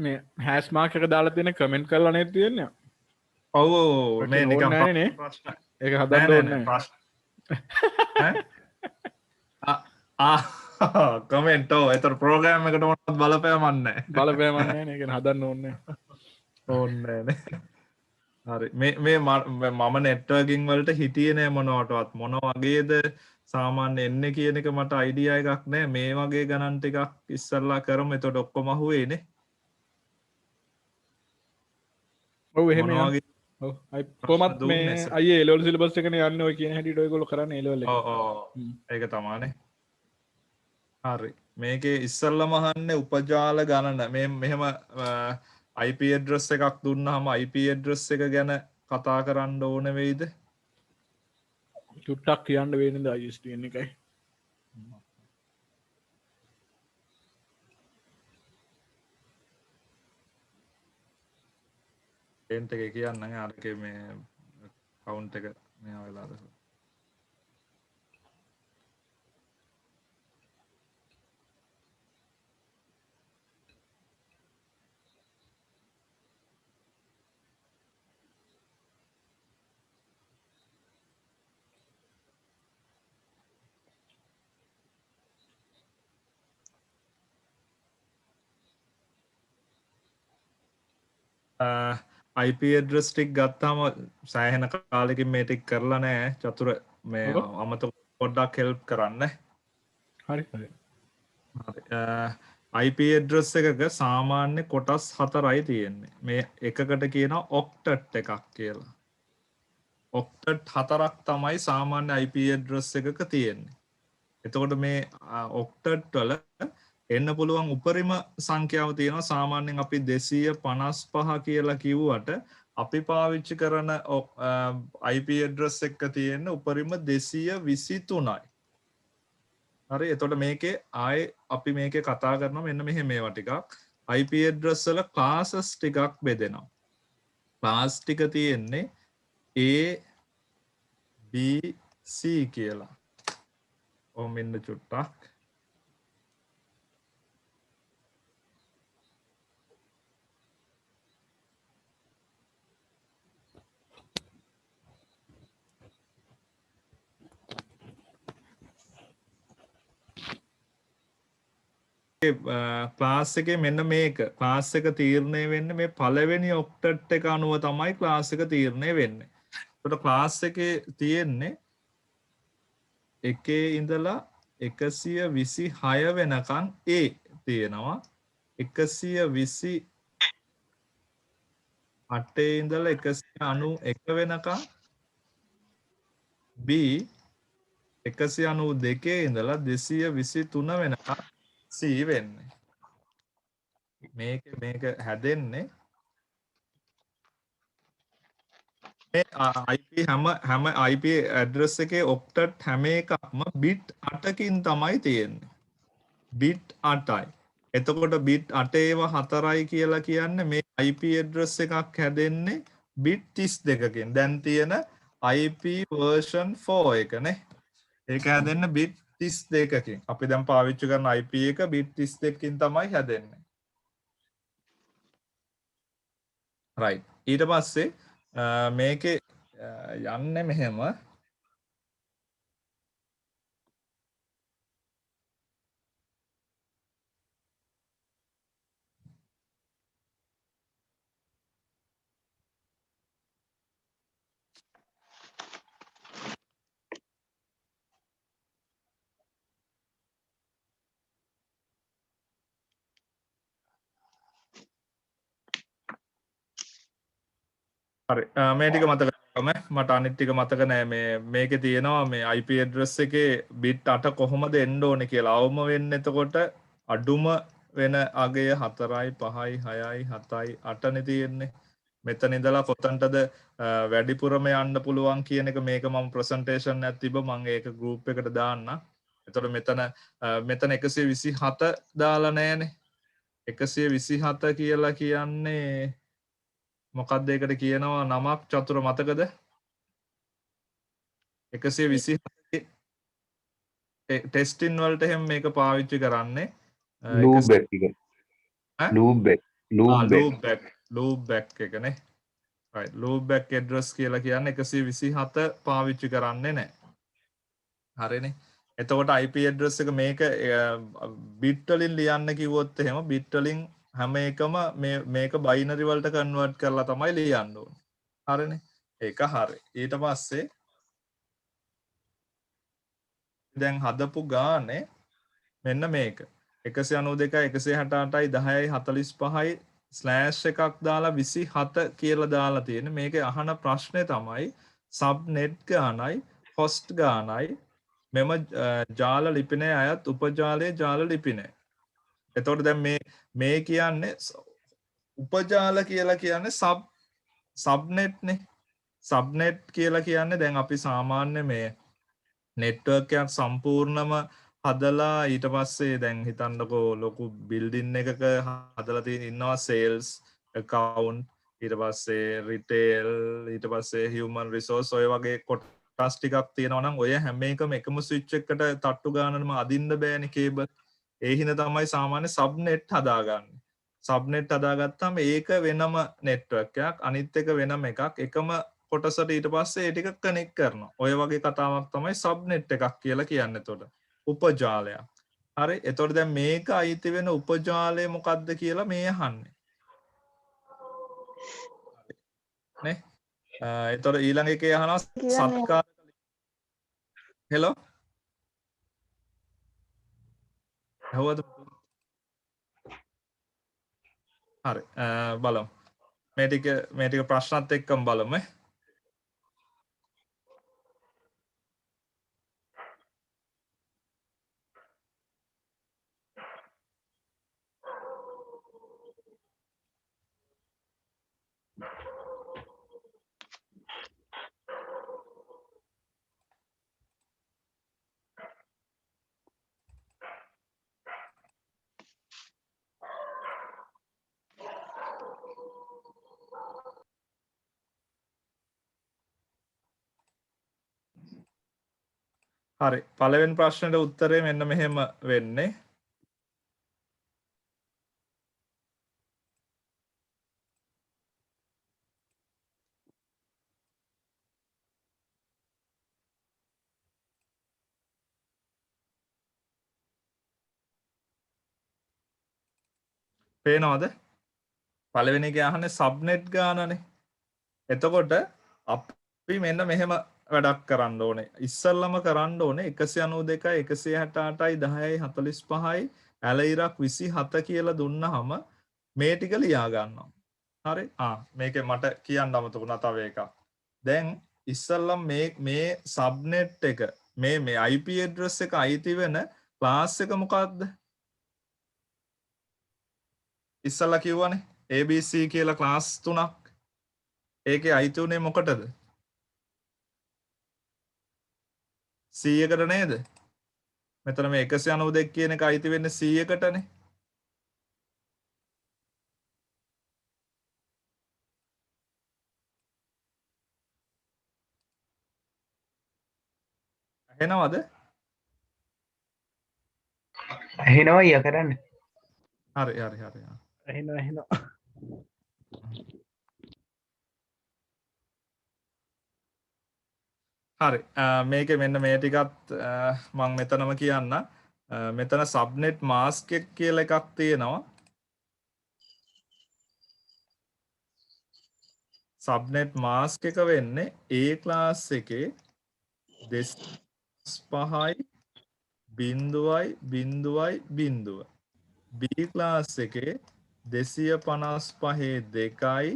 මේ හැස් මාක් එක දාලා තියෙන කමෙන්ට් කරලා නේද තියෙන්නේ. ඔව් මේ ඕනේ නිකන් නැහැ නේ. ප්‍රශ්න ඒක නෑ හදන්න නෑ ඕනේ නෑ නැහැ. ප්‍රශ්න කමෙන්ට් ඔව් ඒතර ප්‍රෝග්‍රෑම් එකට මොනවත් බලපෑමක් නැහැ. බලපෑමක් නැහැ නේ. ඒක හදන්න ඕනේ නැහැ. ඕනේ නෑනේ. හරි මේ මම නෙට්වර්කින් වලට හිටියේ නෑ මොනවටවත් මොන වගේද සාමාන්‍ය එන්නේ කියන එක මට අයිඩියා එකක් නෑ මේ වගේ ගණන් ටිකක් ඉස්සල්ලා කරමු එතකොට ඔක්කොම අහුවේනේ ඔව් එහෙම මොන යන්න. වගේ ඔව් අයි කොහොමත් මේ දුන්නේ අයියේ A level සිලබස් එකනේ යන්නේ ඔය කියන හැටියට ඔයගොල්ලෝ කරන්නේ A level එක. ඒක තමානේ හරි මේකේ ඉස්සල්ලාම අහන්නේ උපජාල ගණන මේ මෙහෙම IP address එකක් දුන්නාම IP address එක ගැන කතා කරන්න ඕන වෙයිද චුට්ටක් කියන්න වෙන්නේ ද ISDN එකයි. ටෙන්ට් එකේ කියන්න අරකේ මේ කවුන්ට් එක මෙහා වෙලාද IP address ටික ගත්තාම සෑහෙන කාලෙකින් මේ ටික කරලා නැහැ චතුර මේ අමතක පොඩ්ඩක් හෙල්ප් කරන්න හරි හරි. IP address එකක සාමාන්‍ය කොටස් 4යි තියෙන්නේ මේ එකකට කියනවා ඔක්ටට් එකක් කියලා ඔක්ටට් 4ක් තමයි සාමාන්‍ය IP address එකක තියෙන්නේ එතකොට මේ ඔක්ටට් වල එන්න පුළුවන් උපරිම සංඛ්‍යාව තියෙනවා සාමාන්‍යයෙන් අපි 255 කියලා කිව්වට අපි පාවිච්චි කරන IP address එක තියෙන උපරිම 223යි. හරි එතකොට මේකේ ආයේ අපි මේකේ කතා කරනවා මෙන්න මේවා ටිකක් IP address වල classes ටිකක් බෙදෙනවා. class ටික තියෙන්නේ A B C කියලා. ඔහොම ඉන්න චුට්ටක් ක්ලාස් එකේ මෙන්න මේක ක්ලාස් එක තීරණය වෙන්නේ මේ පළවෙනි ඔක්ටට් එක අනුව තමයි ක්ලාස් එක තීරණය වෙන්නේ. ඒකට ක්ලාස් එකේ තියෙන්නේ එකේ ඉඳලා 126 වෙනකන් A තියෙනවා. 128 ඉඳලා 191 වෙනකන් B 192 ඉඳලා 223 වෙනකන් C වෙන්නේ. මේක හැදෙන්නේ මේ IP හැම IP ඇඩ්‍රස් එකේ ඔක්ටට් හැම එකක්ම බිට් 8කින් තමයි තියෙන්නේ. බිට් 8යි. එතකොට බිට් 8 ඒවා 4යි කියලා කියන්නේ මේ IP ඇඩ්‍රස් එකක් හැදෙන්නේ බිට් 32කින්. දැන් තියෙන IP version 4 එකනේ. ඒක හැදෙන්න බිට් 32කින්. අපි දැන් පාවිච්චි කරන IP එක බිට් 32කින් තමයි හැදෙන්නේ. right ඊට පස්සේ මේකේ යන්නේ මෙහෙම හරි මේ ටික මතක මට අනිත් ටික මතක නෑ මේකේ තියෙනවා මේ IP address එකේ bit 8 කොහොමද එන්න ඕනේ කියලා. අවම වෙන්නේ එතකොට අඩුම වෙන අගය 4යි 5යි 6යි 7යි 8නේ තියෙන්නේ. මෙතන ඉඳලා කොතනටද වැඩිපුරම යන්න පුළුවන් කියන එක මේක මම ප්‍රසන්ටේෂන් එකක් තිබ්බ මම ඒක group එකට දාන්න. එතකොට මෙතන 127 දාලා නෑනේ. 127 කියලා කියන්නේ මොකක්ද ඒකට කියනවා නමක් චතුර මතකද 127 ටෙස්ටින් වලට එහෙම මේක පාවිච්චි කරන්නේ ලූප් එක ලූප් එක loop back එක නේ. right loop back address කියලා කියන්නේ 127 පාවිච්චි කරන්නේ නැහැ. හරිනේ. එතකොට IP address එක මේක bit වලින් ලියන්න කිව්වොත් එහෙම bit වලින් හැම එකම මේක binary වලට convert කරලා තමයි ලියන්න ඕනේ. හරිනේ. ඒක හරි. ඊට පස්සේ දැන් හදපු ගානේ මෙන්න මේක 192 168යි 10යි 45යි ස්ලෑෂ් එකක් දාලා 27 කියලා දාලා තියෙන මේකේ අහන ප්‍රශ්නේ තමයි සබ්නෙට් ගානයි හොස්ට් ගානයි මෙම ජාල ලිපිනේ අයත් උපජාලයේ ජාල ලිපිනේ. එතකොට දැන් මේ කියන්නේ උපජාල කියලා කියන්නේ සබ්නෙට්නේ. සබ්නෙට් කියලා කියන්නේ දැන් අපි සාමාන්‍ය මේ නෙට්වර්ක් එකක් සම්පූර්ණම හදලා ඊට පස්සේ දැන් හිතන්නකෝ ලොකු බිල්ඩින් එකක හදලා තියෙන ඉන්නවා සේල්ස් account ඊට පස්සේ රිටේල් ඊට පස්සේ human resource ඔය වගේ කොටස් ටිකක් තියෙනවා නම් ඔය හැම එකම එකම ස්විච් එකකට තට්ටු ගන්නම අදින්න බෑනේ කේබල්. ඒ හින්දා තමයි සාමාන්‍ය සබ්නෙට් හදාගන්නේ. සබ්නෙට් හදාගත්තාම ඒක වෙනම නෙට්වර්ක් එකක් අනිත් එක වෙනම එකක් එකම කොටසට ඊට පස්සේ ඒ ටික කනෙක්ට් කරනවා. ඔය වගේ කතාවක් තමයි සබ්නෙට් එකක් කියලා කියන්නේ. එතකොට උපජාලයක්. හරි. එතකොට දැන් මේක අයිති වෙන උපජාලය මොකක්ද කියලා මේ අහන්නේ. නේ? එතකොට ඊළඟ එකේ අහනවා සත්කාර හෙලෝ. හවුද? හරි. බලමු. මේ ටික ප්‍රශ්නත් එක්කම බලමු. හරි පළවෙනි ප්‍රශ්නෙට උත්තරේ මෙන්න මෙහෙම වෙන්නේ. පේනවද? පළවෙනි එකේ අහන්නේ සබ්නෙට් ගානනේ. එතකොට අපි මෙන්න මෙහෙම වැඩක් කරන්න ඕනේ. ඉස්සල්ලාම කරන්න ඕනේ 192යි 168යි 10යි 45යි ඇලයිරක් 27 කියලා දුන්නාම මේ ටික ලියා ගන්නවා. හරි? මේකේ මට කියන්න අමතකුණා තව එකක්. දැන් ඉස්සල්ලාම මේ සබ්නෙට් එක මේ IP address එක අයිති වෙන ක්ලාස් එක මොකක්ද? ඉස්සල්ලා කිව්වනේ ABC කියලා ක්ලාස් තුනක්. ඒකේ අයිති උනේ මොකටද? 100කට නේද? මෙතන මේ 192 කියන එක අයිති වෙන්නේ 100කටනේ. ඇහෙනවද? ඇහෙනවා අයියා කරන්න. හරි. ඇහෙනවා. හරි මේකේ මෙන්න මේ ටිකත් මම මෙතනම කියන්න. මෙතන සබ්නෙට් මාස්ක් එක කියලා එකක් තියෙනවා. සබ්නෙට් මාස්ක් එක වෙන්නේ A ක්ලාස් එකේ 5යි 0.0.0 B ක්ලාස් එකේ 255 2යි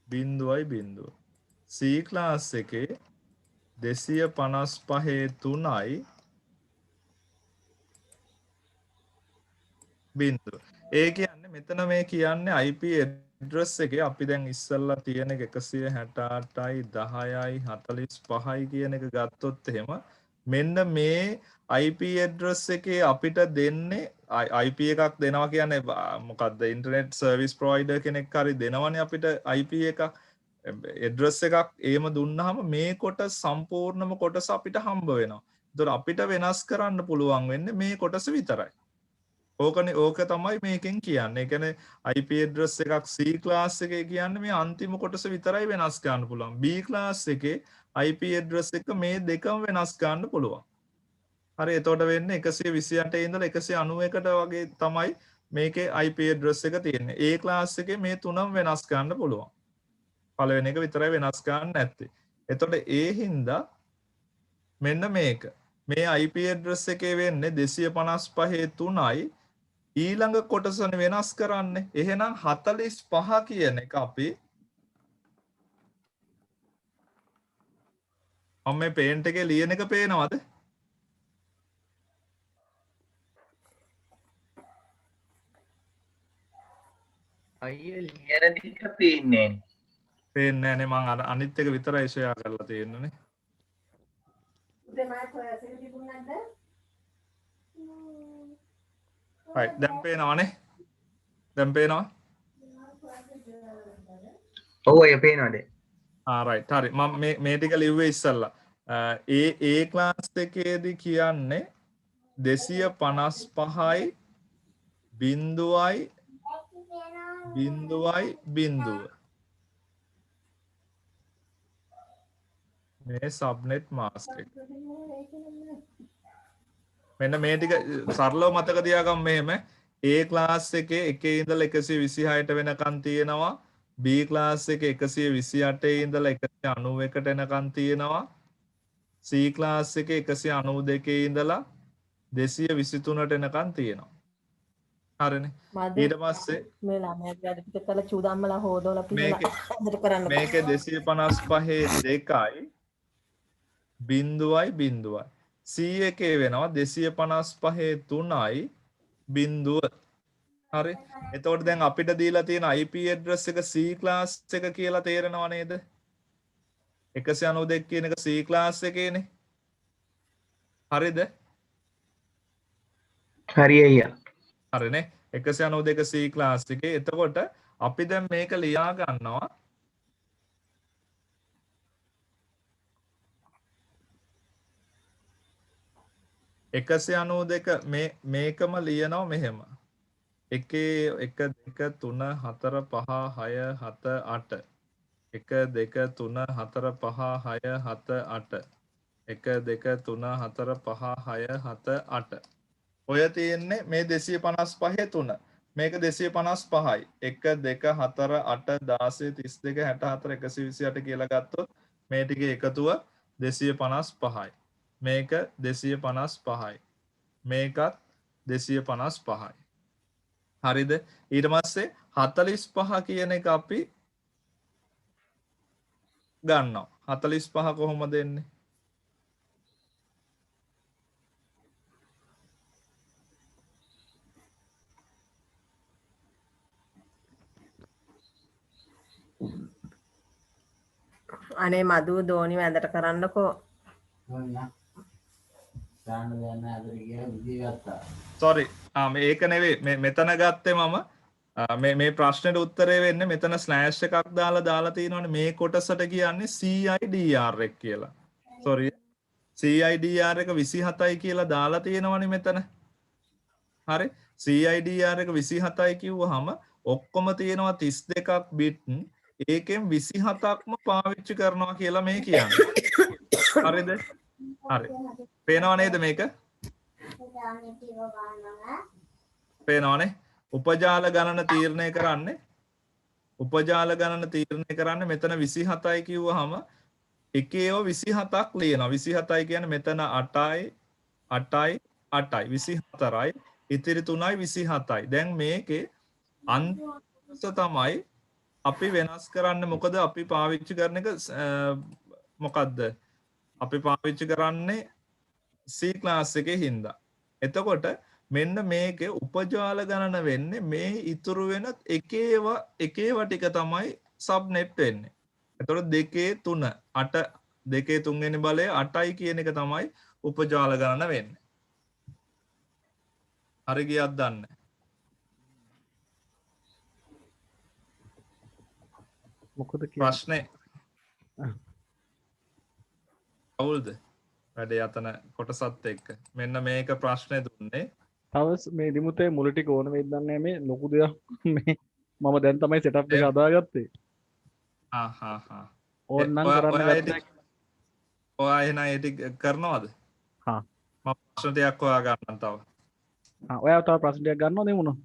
0.0 C ක්ලාස් එකේ 255 3යි 0. ඒ කියන්නේ මෙතන මේ කියන්නේ IP address එකේ අපි දැන් ඉස්සල්ලා තියෙන එක 168යි 10යි 45යි කියන එක ගත්තොත් එහෙම මෙන්න මේ IP address එකේ අපිට දෙන්නේ IP එකක් දෙනවා කියන්නේ මොකද්ද ඉන්ටර්නෙට් සර්විස් ප්‍රොවයිඩර් කෙනෙක් හරි දෙනවනේ අපිට IP එකක් address එකක් එහෙම දුන්නාම මේ කොටස සම්පූර්ණම කොටස අපිට හම්බ වෙනවා. ඒතර අපිට වෙනස් කරන්න පුළුවන් වෙන්නේ මේ කොටස විතරයි. ඕකනේ ඕක තමයි මේකෙන් කියන්නේ. ඒ කියන්නේ IP address එකක් C class එකේ කියන්නේ මේ අන්තිම කොටස විතරයි වෙනස් කරන්න පුළුවන්. B class එකේ IP address එක මේ දෙකම වෙනස් කරන්න පුළුවන්. හරි එතකොට වෙන්නේ 128 ඉඳලා 191ට වගේ තමයි මේකේ IP address එක තියෙන්නේ. A class එකේ මේ තුනම වෙනස් කරන්න පුළුවන්. පළවෙනි එක විතරයි වෙනස් කරන්න නැත්තේ. එතකොට ඒ හින්දා මෙන්න මේක. මේ IP address එකේ වෙන්නේ 255 3යි ඊළඟ කොටසනේ වෙනස් කරන්නේ. එහෙනම් 45 කියන එක අපි මම මේ පේන්ට් එකේ ලියන එක පේනවද? අයිය ලියන ටික පේන්නේ නැහැ. පේන්නේ නැහැ නේ මං අර අනිත් එක විතරයි ෂෙයා කරලා තියෙන්නේ. right දැන් පේනවනේ. දැන් පේනවා. ඔව් අය පේනවද? right හරි මම මේ ටික ලිව්වේ ඉස්සල්ලා. ඒ ක්ලාස් එකේදී කියන්නේ 255යි බිංදුවයි බිංදුව මේ සබ්නෙට් මාස්ක් එක. මෙන්න මේ ටික සරලව මතක තියාගන්න මෙහෙම. A ක්ලාස් එකේ 1 ඉඳලා 126ට වෙනකන් තියෙනවා. B ක්ලාස් එකේ 128 ඉඳලා 191ට එනකන් තියෙනවා. C ක්ලාස් එකේ 192 ඉඳලා 223ට එනකන් තියෙනවා. හරිනේ. ඊට පස්සේ මේ ළමයාගේ අද පිට කළ චූදම්මලා හොදවලා පිළිලා හදට කරන්න මේකේ 255 2යි බිංදුවයි බිංදුවයි. C එකේ වෙනවා 255 3යි බිංදුව. හරි. එතකොට දැන් අපිට දීලා තියෙන IP address එක C class එක කියලා තේරෙනව නේද? 192 කියන එක C class එකේනේ. හරිද? හරි අයියා. හරිනේ. 192 C class එකේ. එතකොට අපි දැන් මේක ලියා ගන්නවා 192 මේකම ලියනවා මෙහෙම. 1 1 2 3 4 5 6 7 8 1 2 3 4 5 6 7 8 1 2 3 4 5 6 7 8 ඔය තියෙන්නේ මේ 255 3 මේක 255යි 1 2 4 8 16 32 64 128 කියලා ගත්තොත් මේ ටිකේ එකතුව 255යි මේක 255යි මේකත් 255යි හරිද ඊට පස්සේ 45 කියන එක අපි ගන්නවා 45 කොහොමද එන්නේ අනේ මදුව දෝනි වැඳට කරන්නකෝ sorry මේක නෙවෙයි මෙතන ගත්තේ මම මේ ප්‍රශ්නෙට උත්තරේ වෙන්නේ මෙතන ස්ලෑෂ් එකක් දාලා තියෙනවනේ මේ කොටසට කියන්නේ CIDR එක කියලා. sorry CIDR එක 27යි කියලා දාලා තියෙනවනේ මෙතන. හරි CIDR එක 27යි කිව්වහම ඔක්කොම තියෙනවා 32ක් බිට් ඒකෙන් 27ක්ම පාවිච්චි කරනවා කියලා මේ කියන්නේ. හරිද? හරි. පේනව නේද මේක? පේනවනේ. උපජාල ගණන තීරණය කරන්නේ මෙතන 27යි කිව්වහම එකේව 27ක් ලියනවා 27යි කියන්නේ මෙතන 8යි 8යි 8යි 24යි ඉතිරි 3යි 27යි දැන් මේකේ අන්තිම තමයි අපි වෙනස් කරන්න මොකද අපි පාවිච්චි කරන එක මොකද්ද අපි පාවිච්චි කරන්නේ C class එකේ හින්දා එතකොට මෙන්න මේකේ උපජාල ගණන වෙන්නේ මේ ඉතුරු වෙන එකේව ටික තමයි සබ්නෙට් වෙන්නේ. එතකොට 2 3 8 2 3 වෙනි බලය 8යි කියන එක තමයි උපජාල ගණන වෙන්නේ. හරි ගියක්ද දන්නේ? මොකද ප්‍රශ්නේ අවුල්ද? වැඩේ යතන කොටසත් එක්ක. මෙන්න මේක ප්‍රශ්නේ දුන්නේ තවස් මේ දිමුතේ මුල ටික ඕන වෙයිද දන්නේ නැහැ මේ ලොකු දෙයක් මේ මම දැන් තමයි සෙටප් එක හදාගත්තේ. ඕන්නම් කරන්න ගත්තා. ඔයා එහෙනම් ඒ ටික කරනවද? හා. මම ප්‍රශ්න ටිකක් හොයා ගන්නම් තව. ඔයා තව ප්‍රශ්න ටිකක් ගන්නවද එමුණා?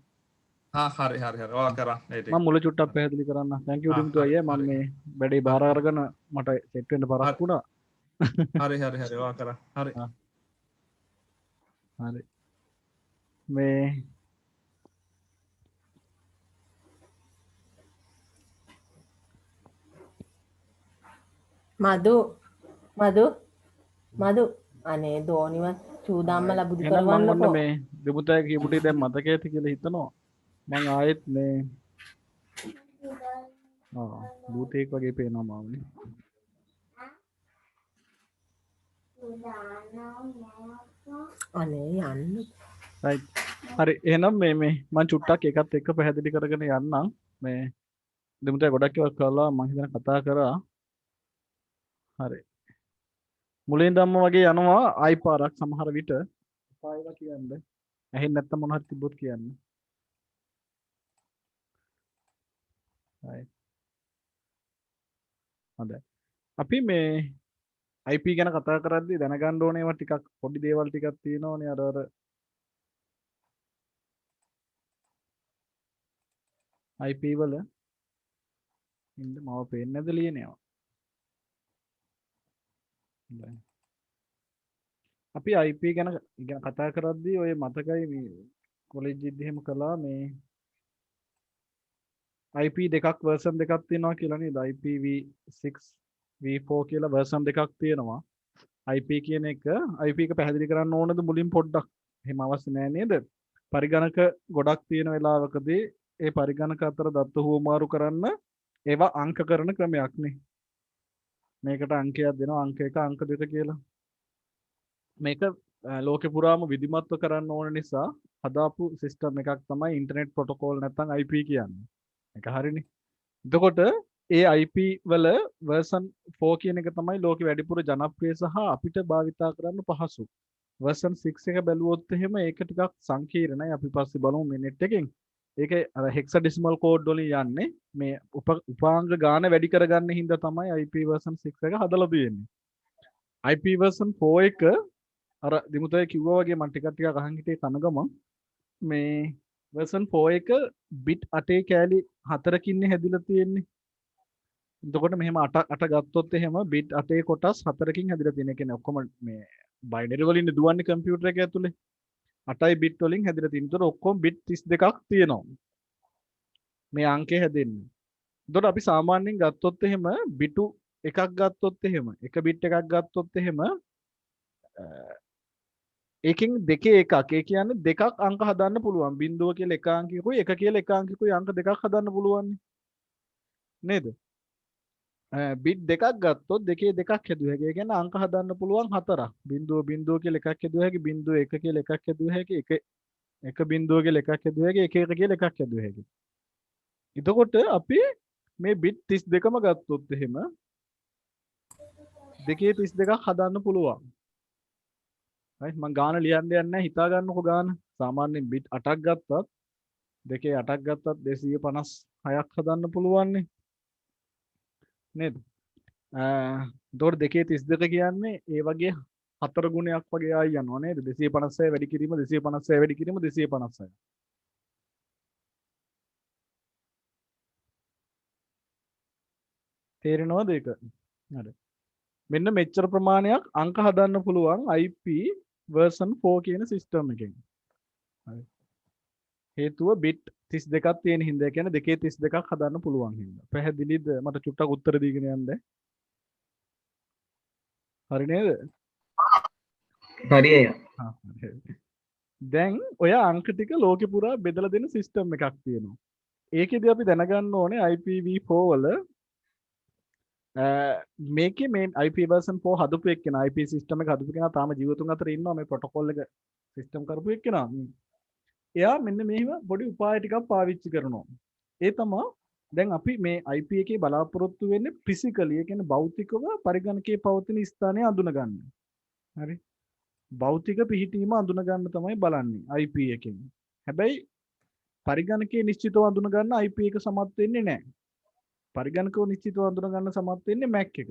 හරි ඔයා කරා ඒ ටික. මම මුල චුට්ටක් පැහැදිලි කරන්න. thank you දිමුතු අයියා මම මේ වැඩේ බාර අරගෙන මට සෙට් වෙන්න පරක් වුණා. හරි ඔයා කරා. හරි. හරි. මේ මදු අනේ දෝනිවත් චූදාම්මලා බුදු කරවන්නකෝ. මේ දෙමුතයි කියපු ටික දැන් මතකයේ ඇති කියලා හිතනවා. මම ආයෙත් මේ භූතයෙක් වගේ පේනවා මාවනේ. අනේ යන්න. right. හරි එහෙනම් මේ මම චුට්ටක් එකත් එක්ක පැහැදිලි කරගෙන යන්නම්. මේ දෙමුතයි ගොඩක් ඒවා කළා මම හිතන කතා කරා. හරි. මුලින් ධම්ම වගේ යනවා ආයි පාරක් සමහර විට පායවා කියන්නේ. ඇහෙන්නේ නැත්තම් මොන හරි තිබ්බොත් කියන්න. right. හොඳයි. අපි මේ IP ගැන කතා කරද්දී දැනගන්න ඕනේ ඒවා ටිකක් පොඩි දේවල් ටිකක් තියෙනවනේ අර IP වල ඉන්න මම පේන්නේ නැද ලියනවා. අපි IP ගැන කතා කරද්දී ඔය මතකයි මේ කොලෙජ් එකේදී එහෙම කළා මේ IP දෙකක් version දෙකක් තියෙනවා කියලා නේද IPv6 v4 කියලා version දෙකක් තියෙනවා IP කියන එක IP එක පැහැදිලි කරන්න ඕනද මුලින් පොඩ්ඩක් එහෙම අවශ්‍ය නැහැ නේද පරිගණක ගොඩක් තියෙන වෙලාවකදී ඒ පරිගණක අතර දත්ත හුවමාරු කරන්න ඒවා අංක කරන ක්‍රමයක් නේ මේකට අංකයක් දෙනවා අංක 1 අංක 2 කියලා මේක ලෝකේ පුරාම විධිමත්ව කරන්න ඕන නිසා හදාපු සිස්ටම් එකක් තමයි ඉන්ටර්නෙට් ප්‍රොටෝකෝල් නැත්නම් IP කියන්නේ. ඒක හරිනේ. එතකොට ඒ IP වල version 4 කියන එක තමයි ලෝකේ වැඩිපුර ජනප්‍රිය සහ අපිට භාවිතා කරන්න පහසු. version 6 එක බැලුවොත් එහෙම ඒක ටිකක් සංකීර්ණයි. අපි පස්සේ බලමු මේ net එකෙන්. ඒක අර hexadecimal code වලින් යන්නේ මේ උපාංග ගාන වැඩි කරගන්න හින්දා තමයි IP version 6 එක හදලා තියෙන්නේ. IP version 4 එක අර දිමුතේ කිව්වා වගේ මම ටිකක් අහන් හිටියේ කන ගමන් මේ version 4 එක bit 8 කෑලි 4කින් හැදිලා තියෙන්නේ. එතකොට මෙහෙම 8 ගත්තොත් එහෙම bit 8 කොටස් 4කින් හැදිලා තියෙන. ඒ කියන්නේ ඔක්කොම මේ binary වලින් දුවන්නේ කම්පියුටර් එක ඇතුලේ. 8යි bit වලින් හැදිලා තියෙන. ඒතර ඔක්කොම bit 32ක් තියෙනවා. මේ අංකේ හැදෙන්නේ. එතකොට අපි සාමාන්‍යයෙන් ගත්තොත් එහෙම bit එකක් ගත්තොත් එහෙම එක bit එකක් ගත්තොත් එහෙම ඒකෙන් දෙකේ එකක් ඒ කියන්නේ දෙකක් අංක හදන්න පුළුවන් බිංදුව කියලා එක අංකිකුයි එක කියලා එක අංකිකුයි අංක දෙකක් හදන්න පුළුවන් නේද බිට් දෙකක් ගත්තොත් දෙකේ දෙකක් හැදුව හැකි ඒ කියන්නේ අංක හදන්න පුළුවන් හතරක් බිංදුව කියලා එකක් හැදුව හැකි බිංදුව එක කියලා එකක් හැදුව හැකි එක බිංදුව කියලා එකක් හැදුව හැකි එක කියලා එකක් හැදුව හැකි එතකොට අපි මේ බිට් 32ම ගත්තොත් එහෙම දෙකේ 32ක් හදන්න පුළුවන් right මම ගාන ලියන්න යන්නේ නැහැ හිතා ගන්නකො ගාන සාමාන්‍යයෙන් bit 8ක් ගත්තත් දෙකේ 8ක් ගත්තත් 256ක් හදන්න පුළුවන් නේද එතකොට දෙකේ 32 කියන්නේ ඒ වගේ 4 ගුණයක් වගේ ආයි යනවා නේද 256 වැඩි කිරීම 256 වැඩි කිරීම 256 තේරෙනවද ඒක හරි මෙන්න මෙච්චර ප්‍රමාණයක් අංක හදන්න පුළුවන් IP version 4 කියන සිස්ටම් එකෙන්. හරි. හේතුව bit 32ක් තියෙන හින්දා කියන්නේ දෙකේ 32ක් හදන්න පුළුවන් හින්දා. පැහැදිලිද? මට චුට්ටක් උත්තර දීගෙන යන්න. හරි නේද? හරි අය. දැන් ඔය අංක ටික ලෝකෙ පුරා බෙදලා දෙන සිස්ටම් එකක් තියෙනවා. ඒකෙදි අපි දැනගන්න ඕනේ IPv4 වල මේකේ මේ IP version 4 හදපු එක්කෙනා IP සිස්ටම් එක හදපු කෙනා තාම ජීවතුන් අතර ඉන්නවා මේ ප්‍රොටෝකෝල් එක සිස්ටම් කරපු එක්කෙනා. එයා මෙන්න මෙහෙම පොඩි උපාය ටිකක් පාවිච්චි කරනවා. ඒ තමයි දැන් අපි මේ IP එකේ බලාපොරොත්තු වෙන්නේ ෆිසිකලි ඒ කියන්නේ භෞතිකව පරිගණකයේ පවතින ස්ථානය අඳුන ගන්න. හරි. භෞතික පිහිටීම අඳුන ගන්න තමයි බලන්නේ IP එකෙන්. හැබැයි පරිගණකයේ නිශ්චිතව අඳුන ගන්න IP එක සමත් වෙන්නේ නැහැ. පරිගණකව නිශ්චිතව අඳුන ගන්න සමත් වෙන්නේ Mac එක.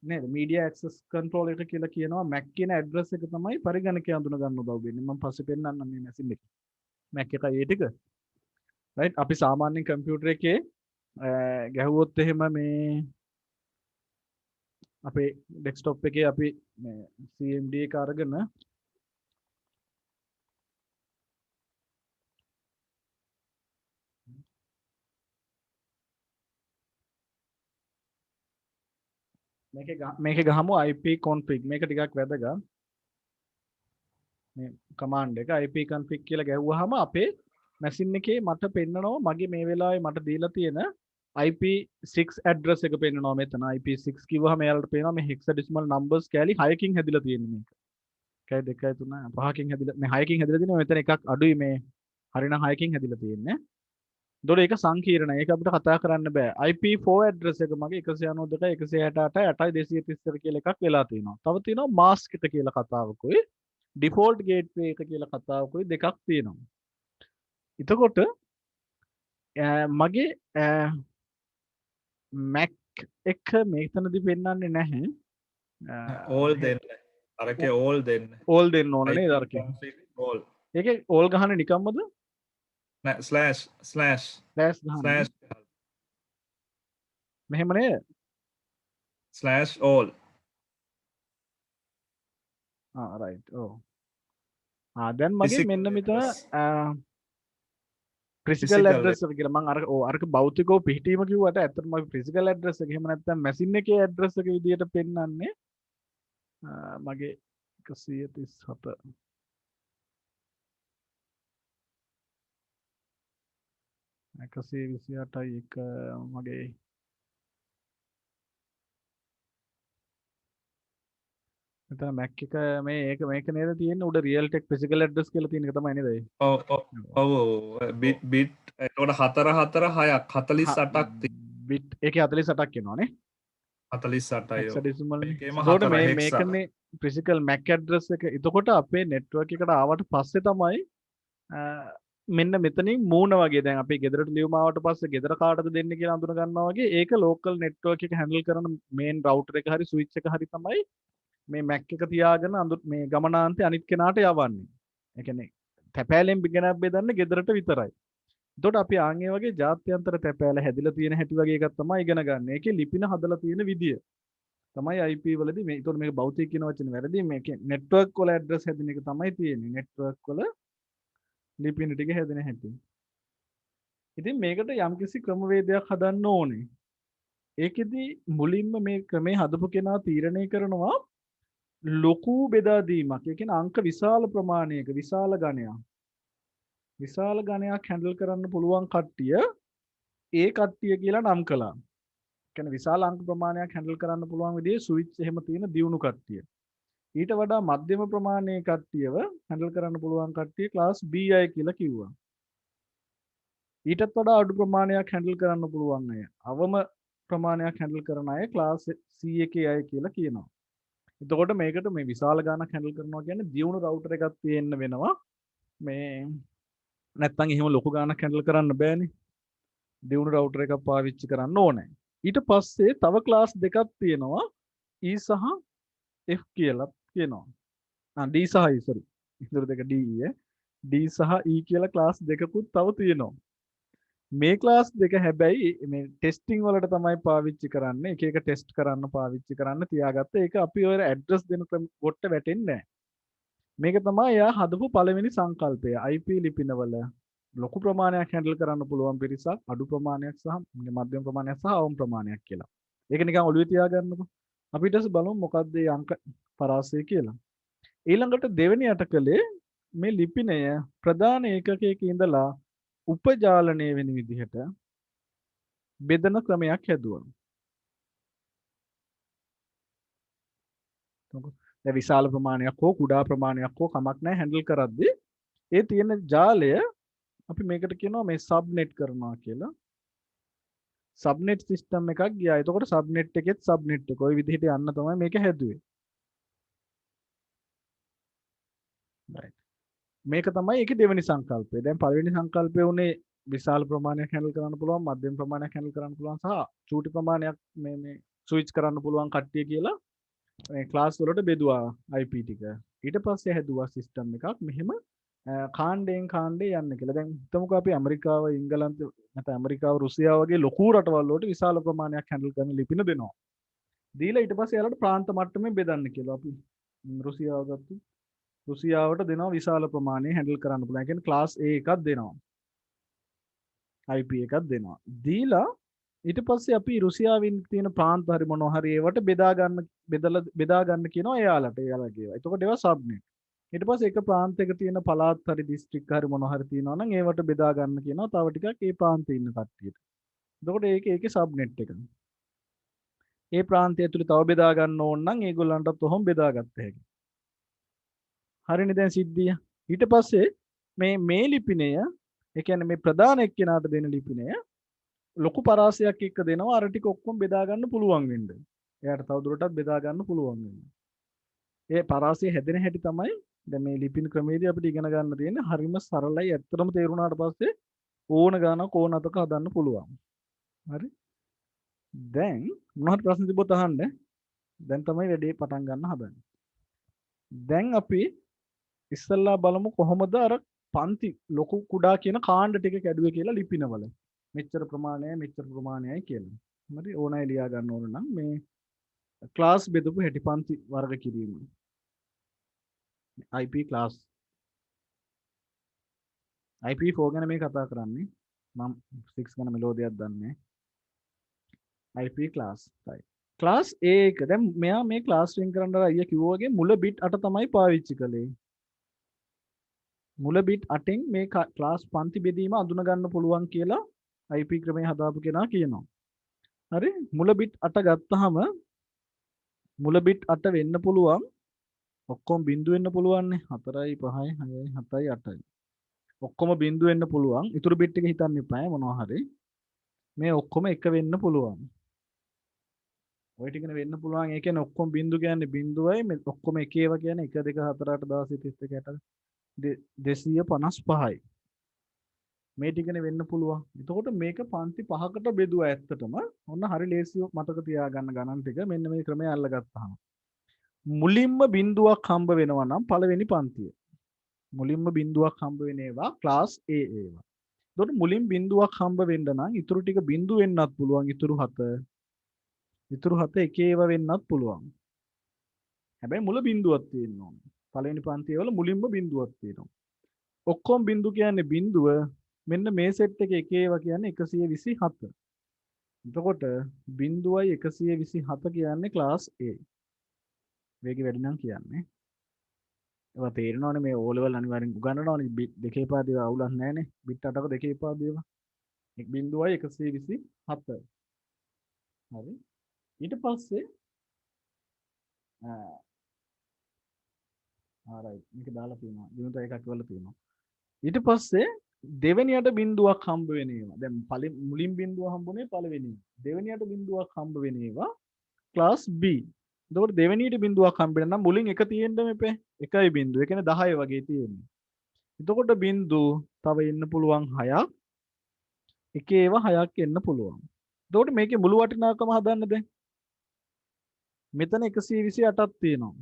නේද? media access control එක කියලා කියනවා Mac කියන address එක තමයි පරිගණකයේ අඳුන ගන්න උදව් වෙන්නේ. මම පස්සේ පෙන්නන්නම් මේ machine එක. Mac එකයි ඒ ටික. right? අපි සාමාන්‍යයෙන් කම්පියුටර් එකේ ගැහුවොත් එහෙම මේ අපේ ඩෙස්ක්ටොප් එකේ අපි මේ CMD එක අරගෙන මේකේ ගහමු IP config. මේක ටිකක් වැදගත්. මේ command එක IP config කියලා ගැහුවාම අපේ machine එකේ මට පෙන්නනවා මගේ මේ වෙලාවේ මට දීලා තියෙන IP6 address එක පෙන්නනවා මෙතන. IP6 කිව්වහම එයාලට පේනවා මේ hexadecimal numbers කැලි 6කින් හැදිලා තියෙන්නේ මේක. 1 2 3 5කින් හැදිලා මේ 6කින් හැදිලා තියෙනවා. මෙතන එකක් අඩුයි මේ හරිනම් 6කින් හැදිලා තියෙන්නේ. එතකොට ඒක සංකීර්ණයි. ඒක අපිට කතා කරන්න බෑ. IP4 address එක මගේ 192 168 8 232 කියලා එකක් වෙලා තියෙනවා. තව තියෙනවා mask එක කියලා කතාවකුයි default gateway එක කියලා කතාවකුයි දෙකක් තියෙනවා. එතකොට මගේ Mac එක මෙතනදී පෙන්වන්නේ නැහැ. all දෙන්න. අරකේ all දෙන්න. all දෙන්න ඕන නේද අරකේ? all. ඒකේ all ගහන්නේ නිකම්මද? නෑ slash ගහන්නේ. මෙහෙම නේද? slash all. right. ඔව්. දැන් මගේ මෙන්න මෙතන physical address එක කියලා මම අරක භෞතිකව පිහිටීම කිව්වට ඇත්තටම physical address එක එහෙම නැත්නම් machine එකේ address එක විදියට පෙන්වන්නේ මගේ 137 128යි එක මගේ මෙතන Mac එක මේක නේද තියෙන්නේ උඩ Realtek physical address කියලා තියෙන එක තමයි නේද ඒ? ඔව් bit එතකොට 4 4 6ක් 48ක් bit ඒකේ 48ක් එනවානේ 48යි hexadecimal ඒකේම එතකොට 4 hexa. මේකනේ physical MAC address එක. එතකොට අපේ network එකට ආවට පස්සේ තමයි මෙන්න මෙතනින් මූණ වගේ දැන් අපි ගෙදරට ලියුම ආවට පස්සේ ගෙදර කාටද දෙන්නේ කියලා අඳුන ගන්නවා වගේ ඒක local network එක handle කරන main router එක හරි switch එක හරි තමයි මේ Mac එක තියාගෙන මේ ගමනාන්තේ අනිත් කෙනාට යවන්නේ. ඒ කියන්නේ තැපෑලෙන් ගෙනත් බෙදන්නේ ගෙදරට විතරයි. එතකොට අපි ආන්ගේ වගේ ජාත්‍යන්තර තැපෑල හැදිලා තියෙන හැටි වගේ එකක් තමයි ඉගෙන ගන්න. ඒකේ ලිපින හදලා තියෙන විදිය තමයි IP වලදී මේ. එතකොට මේක භෞතික කියන වචනේ වැරදි. මේකේ network වල address හැදින එක තමයි තියෙන්නේ. network වල ලිපින ටික හැදෙන හැටි. ඉතින් මේකට යම්කිසි ක්‍රමවේදයක් හදන්න ඕනේ. ඒකෙදි මුලින්ම මේ ක්‍රමේ හදපු කෙනා තීරණය කරනවා ලොකු බෙදා දීමක්. ඒ කියන්නේ අංක විශාල ප්‍රමාණයක විශාල ගණයක් හැන්ඩල් කරන්න පුළුවන් කට්ටිය ඒ කට්ටිය කියලා නම් කළා. ඒ කියන්නේ විශාල අංක ප්‍රමාණයක් හැන්ඩල් කරන්න පුළුවන් විදිහේ ස්විච් එහෙම තියෙන දියුණු කට්ටිය. ඊට වඩා මධ්‍යම ප්‍රමාණයේ කට්ටියව හැන්ඩල් කරන්න පුළුවන් කට්ටිය ක්ලාස් B අය කියලා කිව්වා. ඊටත් වඩා අඩු ප්‍රමාණයක් හැන්ඩල් කරන්න පුළුවන් අය අවම ප්‍රමාණයක් හැන්ඩල් කරන අය ක්ලාස් C එකේ අය කියලා කියනවා. එතකොට මේකට මේ විශාල ගාණක් හැන්ඩල් කරනවා කියන්නේ දියුණු රවුටර් එකක් තියෙන්න වෙනවා. මේ නැත්තම් එහෙම ලොකු ගාණක් හැන්ඩල් කරන්න බෑනේ. දියුණු රවුටර් එකක් පාවිච්චි කරන්න ඕනේ. ඊට පස්සේ තව ක්ලාස් දෙකක් තියෙනවා E සහ F කියලා කියනවා. D සහ E sorry. ඉතුරු දෙක D D සහ E කියලා ක්ලාස් දෙකකුත් තව තියෙනවා. මේ ක්ලාස් දෙක හැබැයි මේ ටෙස්ටිං වලට තමයි පාවිච්චි කරන්නේ. එක එක ටෙස්ට් කරන්න පාවිච්චි කරන්න තියාගත්ත. ඒක අපි ඔය ඇඩ්‍රස් දෙන කොට වැටෙන්නේ නැහැ. මේක තමයි එයා හදපු පළවෙනි සංකල්පය. IP ලිපිනවල ලොකු ප්‍රමාණයක් හැන්ඩල් කරන්න පුළුවන් පිරිසක්, අඩු ප්‍රමාණයක් සහ මධ්‍යම ප්‍රමාණයක් සහ අවම ප්‍රමාණයක් කියලා. ඒක නිකන් ඔළුවේ තියාගන්නකො. අපි ඊට පස්සේ බලමු මොකක්ද මේ අංක පරාසය කියලා. ඊළඟට දෙවෙනියට කළේ මේ ලිපිනය ප්‍රධාන ඒකකයක ඉඳලා උපජාලනය වෙන විදිහට බෙදන ක්‍රමයක් හැදුවා. දැන් විශාල ප්‍රමාණයක් හෝ කුඩා ප්‍රමාණයක් හෝ කමක් නැහැ හැන්ඩල් කරද්දී ඒ තියෙන ජාලය අපි මේකට කියනවා මේ සබ්නෙට් කරනවා කියලා. සබ්නෙට් සිස්ටම් එකක් ගියා. එතකොට සබ්නෙට් එකෙත් සබ්නෙට් එක ওই විදිහට යන්න තමයි මේක හැදුවේ. මේක තමයි ඒකේ දෙවෙනි සංකල්පය. දැන් පළවෙනි සංකල්පය උනේ විශාල ප්‍රමාණයක් හැන්ඩල් කරන්න පුළුවන්, මධ්‍යම ප්‍රමාණයක් හැන්ඩල් කරන්න පුළුවන් සහ චූටි ප්‍රමාණයක් මේ ස්විච් කරන්න පුළුවන් කට්ටිය කියලා මේ ක්ලාස් වලට බෙදුවා IP ටික. ඊට පස්සේ හැදුවා සිස්ටම් එකක් මෙහෙම කාණ්ඩයෙන් කාණ්ඩේ යන්න කියලා. දැන් හිතමුකෝ අපි ඇමරිකාව, ඉංගලන්තය නැත්නම් ඇමරිකාව, රුසියාව වගේ ලොකු රටවල් වලට විශාල ප්‍රමාණයක් හැන්ඩල් කරන ලිපින දෙනවා. දීලා ඊට පස්සේ යාළුවට ප්‍රාන්ත මට්ටමේ බෙදන්න කියලා අපි රුසියාව ගත්තා. රුසියාවට දෙනවා විශාල ප්‍රමාණය හැන්ඩල් කරන්න පුළුවන්. ඒ කියන්නේ ක්ලාස් A එකක් දෙනවා. IP එකක් දෙනවා. දීලා ඊට පස්සේ අපි රුසියාවෙන් තියෙන ප්‍රාන්ත හරි මොනවා හරි ඒවට බෙදා ගන්න කියනවා එයාලට. එයාලගේ ඒවා. එතකොට ඒවා සබ්නෙට්. ඊට පස්සේ එක ප්‍රාන්තයක තියෙන පළාත් හරි දිස්ත්‍රික් හරි මොනවා හරි තියෙනවා නම් ඒවට බෙදා ගන්න කියනවා තව ටිකක් ඒ ප්‍රාන්තේ ඉන්න කට්ටියට. එතකොට ඒකේ සබ්නෙට් එක. ඒ ප්‍රාන්තය ඇතුලේ තව බෙදා ගන්න ඕන නම් ඒගොල්ලන්ටත් ඔහොම බෙදාගත්ත හැකියි. හරිනේ දැන් සිද්ධිය. ඊට පස්සේ මේ ලිපිනය, ඒ කියන්නේ මේ ප්‍රධාන එක්කෙනාට දෙන ලිපිනය ලොකු පරාසයක් එක්ක දෙනවා අර ටික ඔක්කොම බෙදා ගන්න පුළුවන් වෙන්න. එයාට තව දුරටත් බෙදා ගන්න පුළුවන් වෙන්න. ඒ පරාසය හැදෙන හැටි තමයි දැන් මේ ලිපින ක්‍රමයේදී අපිට ඉගෙන ගන්න තියෙන්නේ. හරිම සරලයි. ඇත්තටම තේරුණාට පස්සේ ඕන ගානක් ඕන අතක හදන්න පුළුවන්. හරි? දැන් මොනවද ප්‍රශ්න තිබ්බොත් අහන්න. දැන් තමයි වැඩේ පටන් ගන්න හදන්නේ. දැන් අපි ඉස්සල්ලා බලමු කොහොමද අර පන්ති ලොකු කුඩා කියන කාණ්ඩ ටික කැඩුවේ කියලා ලිපිනවල. මෙච්චර ප්‍රමාණයයි කියලා. හරි ඕනයි ලියා ගන්න ඕන නම් මේ ක්ලාස් බෙදපු හැටි පන්ති වර්ග කිරීම. IP class. IP4 ගැන මේ කතා කරන්නේ. මම 6 ගැන මෙලෝදියක් දන්නේ. IP class. right. Class A එක දැන් මෙයා මේ ක්ලාස් වෙන් කරන්න අයියා කිව්වා වගේ මුල බිට් 8 තමයි පාවිච්චි කළේ. මුල බිට් 8න් මේ ක්ලාස් පන්ති බෙදීම අඳුන ගන්න පුළුවන් කියලා IP ක්‍රමය හදාපු කෙනා කියනවා. හරි මුල බිට් 8 ගත්තාම මුල බිට් 8 වෙන්න පුළුවන් ඔක්කොම බිංදු වෙන්න පුළුවන් නේ 4යි 5යි 6යි 7යි 8යි. ඔක්කොම බිංදු වෙන්න පුළුවන්. ඊටු බිට් එක හිතන්න එපා මොනවා හරි. මේ ඔක්කොම එක වෙන්න පුළුවන්. ඔය ටිකනේ වෙන්න පුළුවන්. ඒ කියන්නේ ඔක්කොම බිංදු කියන්නේ බිංදුවයි මේ ඔක්කොම එක ඒවා කියන්නේ 1 2 4 8 16 31 255යි. මේ ටිකනේ වෙන්න පුළුවන්. එතකොට මේක පන්ති 5කට බෙදුවා ඇත්තටම. ඔන්න හරි ලේසිය මතක තියාගන්න ගණන් ටික. මෙන්න මේ ක්‍රමය අල්ලගත්තාම. මුලින්ම බිංදුවක් හම්බ වෙනවා නම් පළවෙනි පන්තිය. මුලින්ම බිංදුවක් හම්බ වෙන ඒවා ක්ලාස් A ඒවා. එතකොට මුලින් බිංදුවක් හම්බ වෙන්න නම් ඊටු ටික බිංදු වෙන්නත් පුළුවන්. ඊටු 7 එක ඒවා වෙන්නත් පුළුවන්. හැබැයි මුල බිංදුවක් තියෙන්න ඕන. පළවෙනි පන්තිය වල මුලින්ම බිංදුවක් තියෙනවා. ඔක්කොම බිංදු කියන්නේ බිංදුව. මෙන්න මේ සෙට් එකේ එක ඒවා කියන්නේ 127. එතකොට බිංදුවයි 127 කියන්නේ ක්ලාස් A. වේගෙ වැඩි නම් කියන්නේ. ඒවා තේරෙනවනේ මේ O level අනිවාර්යෙන් උගන්වනවනේ බිට් දෙකේ පාදේව අවුලක් නැහැනේ. බිට් 8ක දෙකේ පාදේව. එක් බිංදුවයි 127. හරි. ඊට පස්සේ right මේක දාලා තියෙනවා. දිනුත එකක් වල තියෙනවා. ඊට පස්සේ දෙවෙනියට බිංදුවක් හම්බ වෙන ඒවා. දැන් මුලින් බිංදුව හම්බුනේ පළවෙනි. දෙවෙනියට බිංදුවක් හම්බ වෙන ඒවා ක්ලාස් B. එතකොට දෙවෙනියට බිංදුවක් හම්බ වෙන නම් මුලින් එක තියෙන්න මෙපේ. එකයි බිංදුව. ඒ කියන්නේ 10 වගේ තියෙන්නේ. එතකොට බිංදු තව එන්න පුළුවන් 6ක්. එකේ ඒවා 6ක් එන්න පුළුවන්. එතකොට මේකේ මුළු වටිනාකම හදන්න දැන්. මෙතන 128ක් තියෙනවා.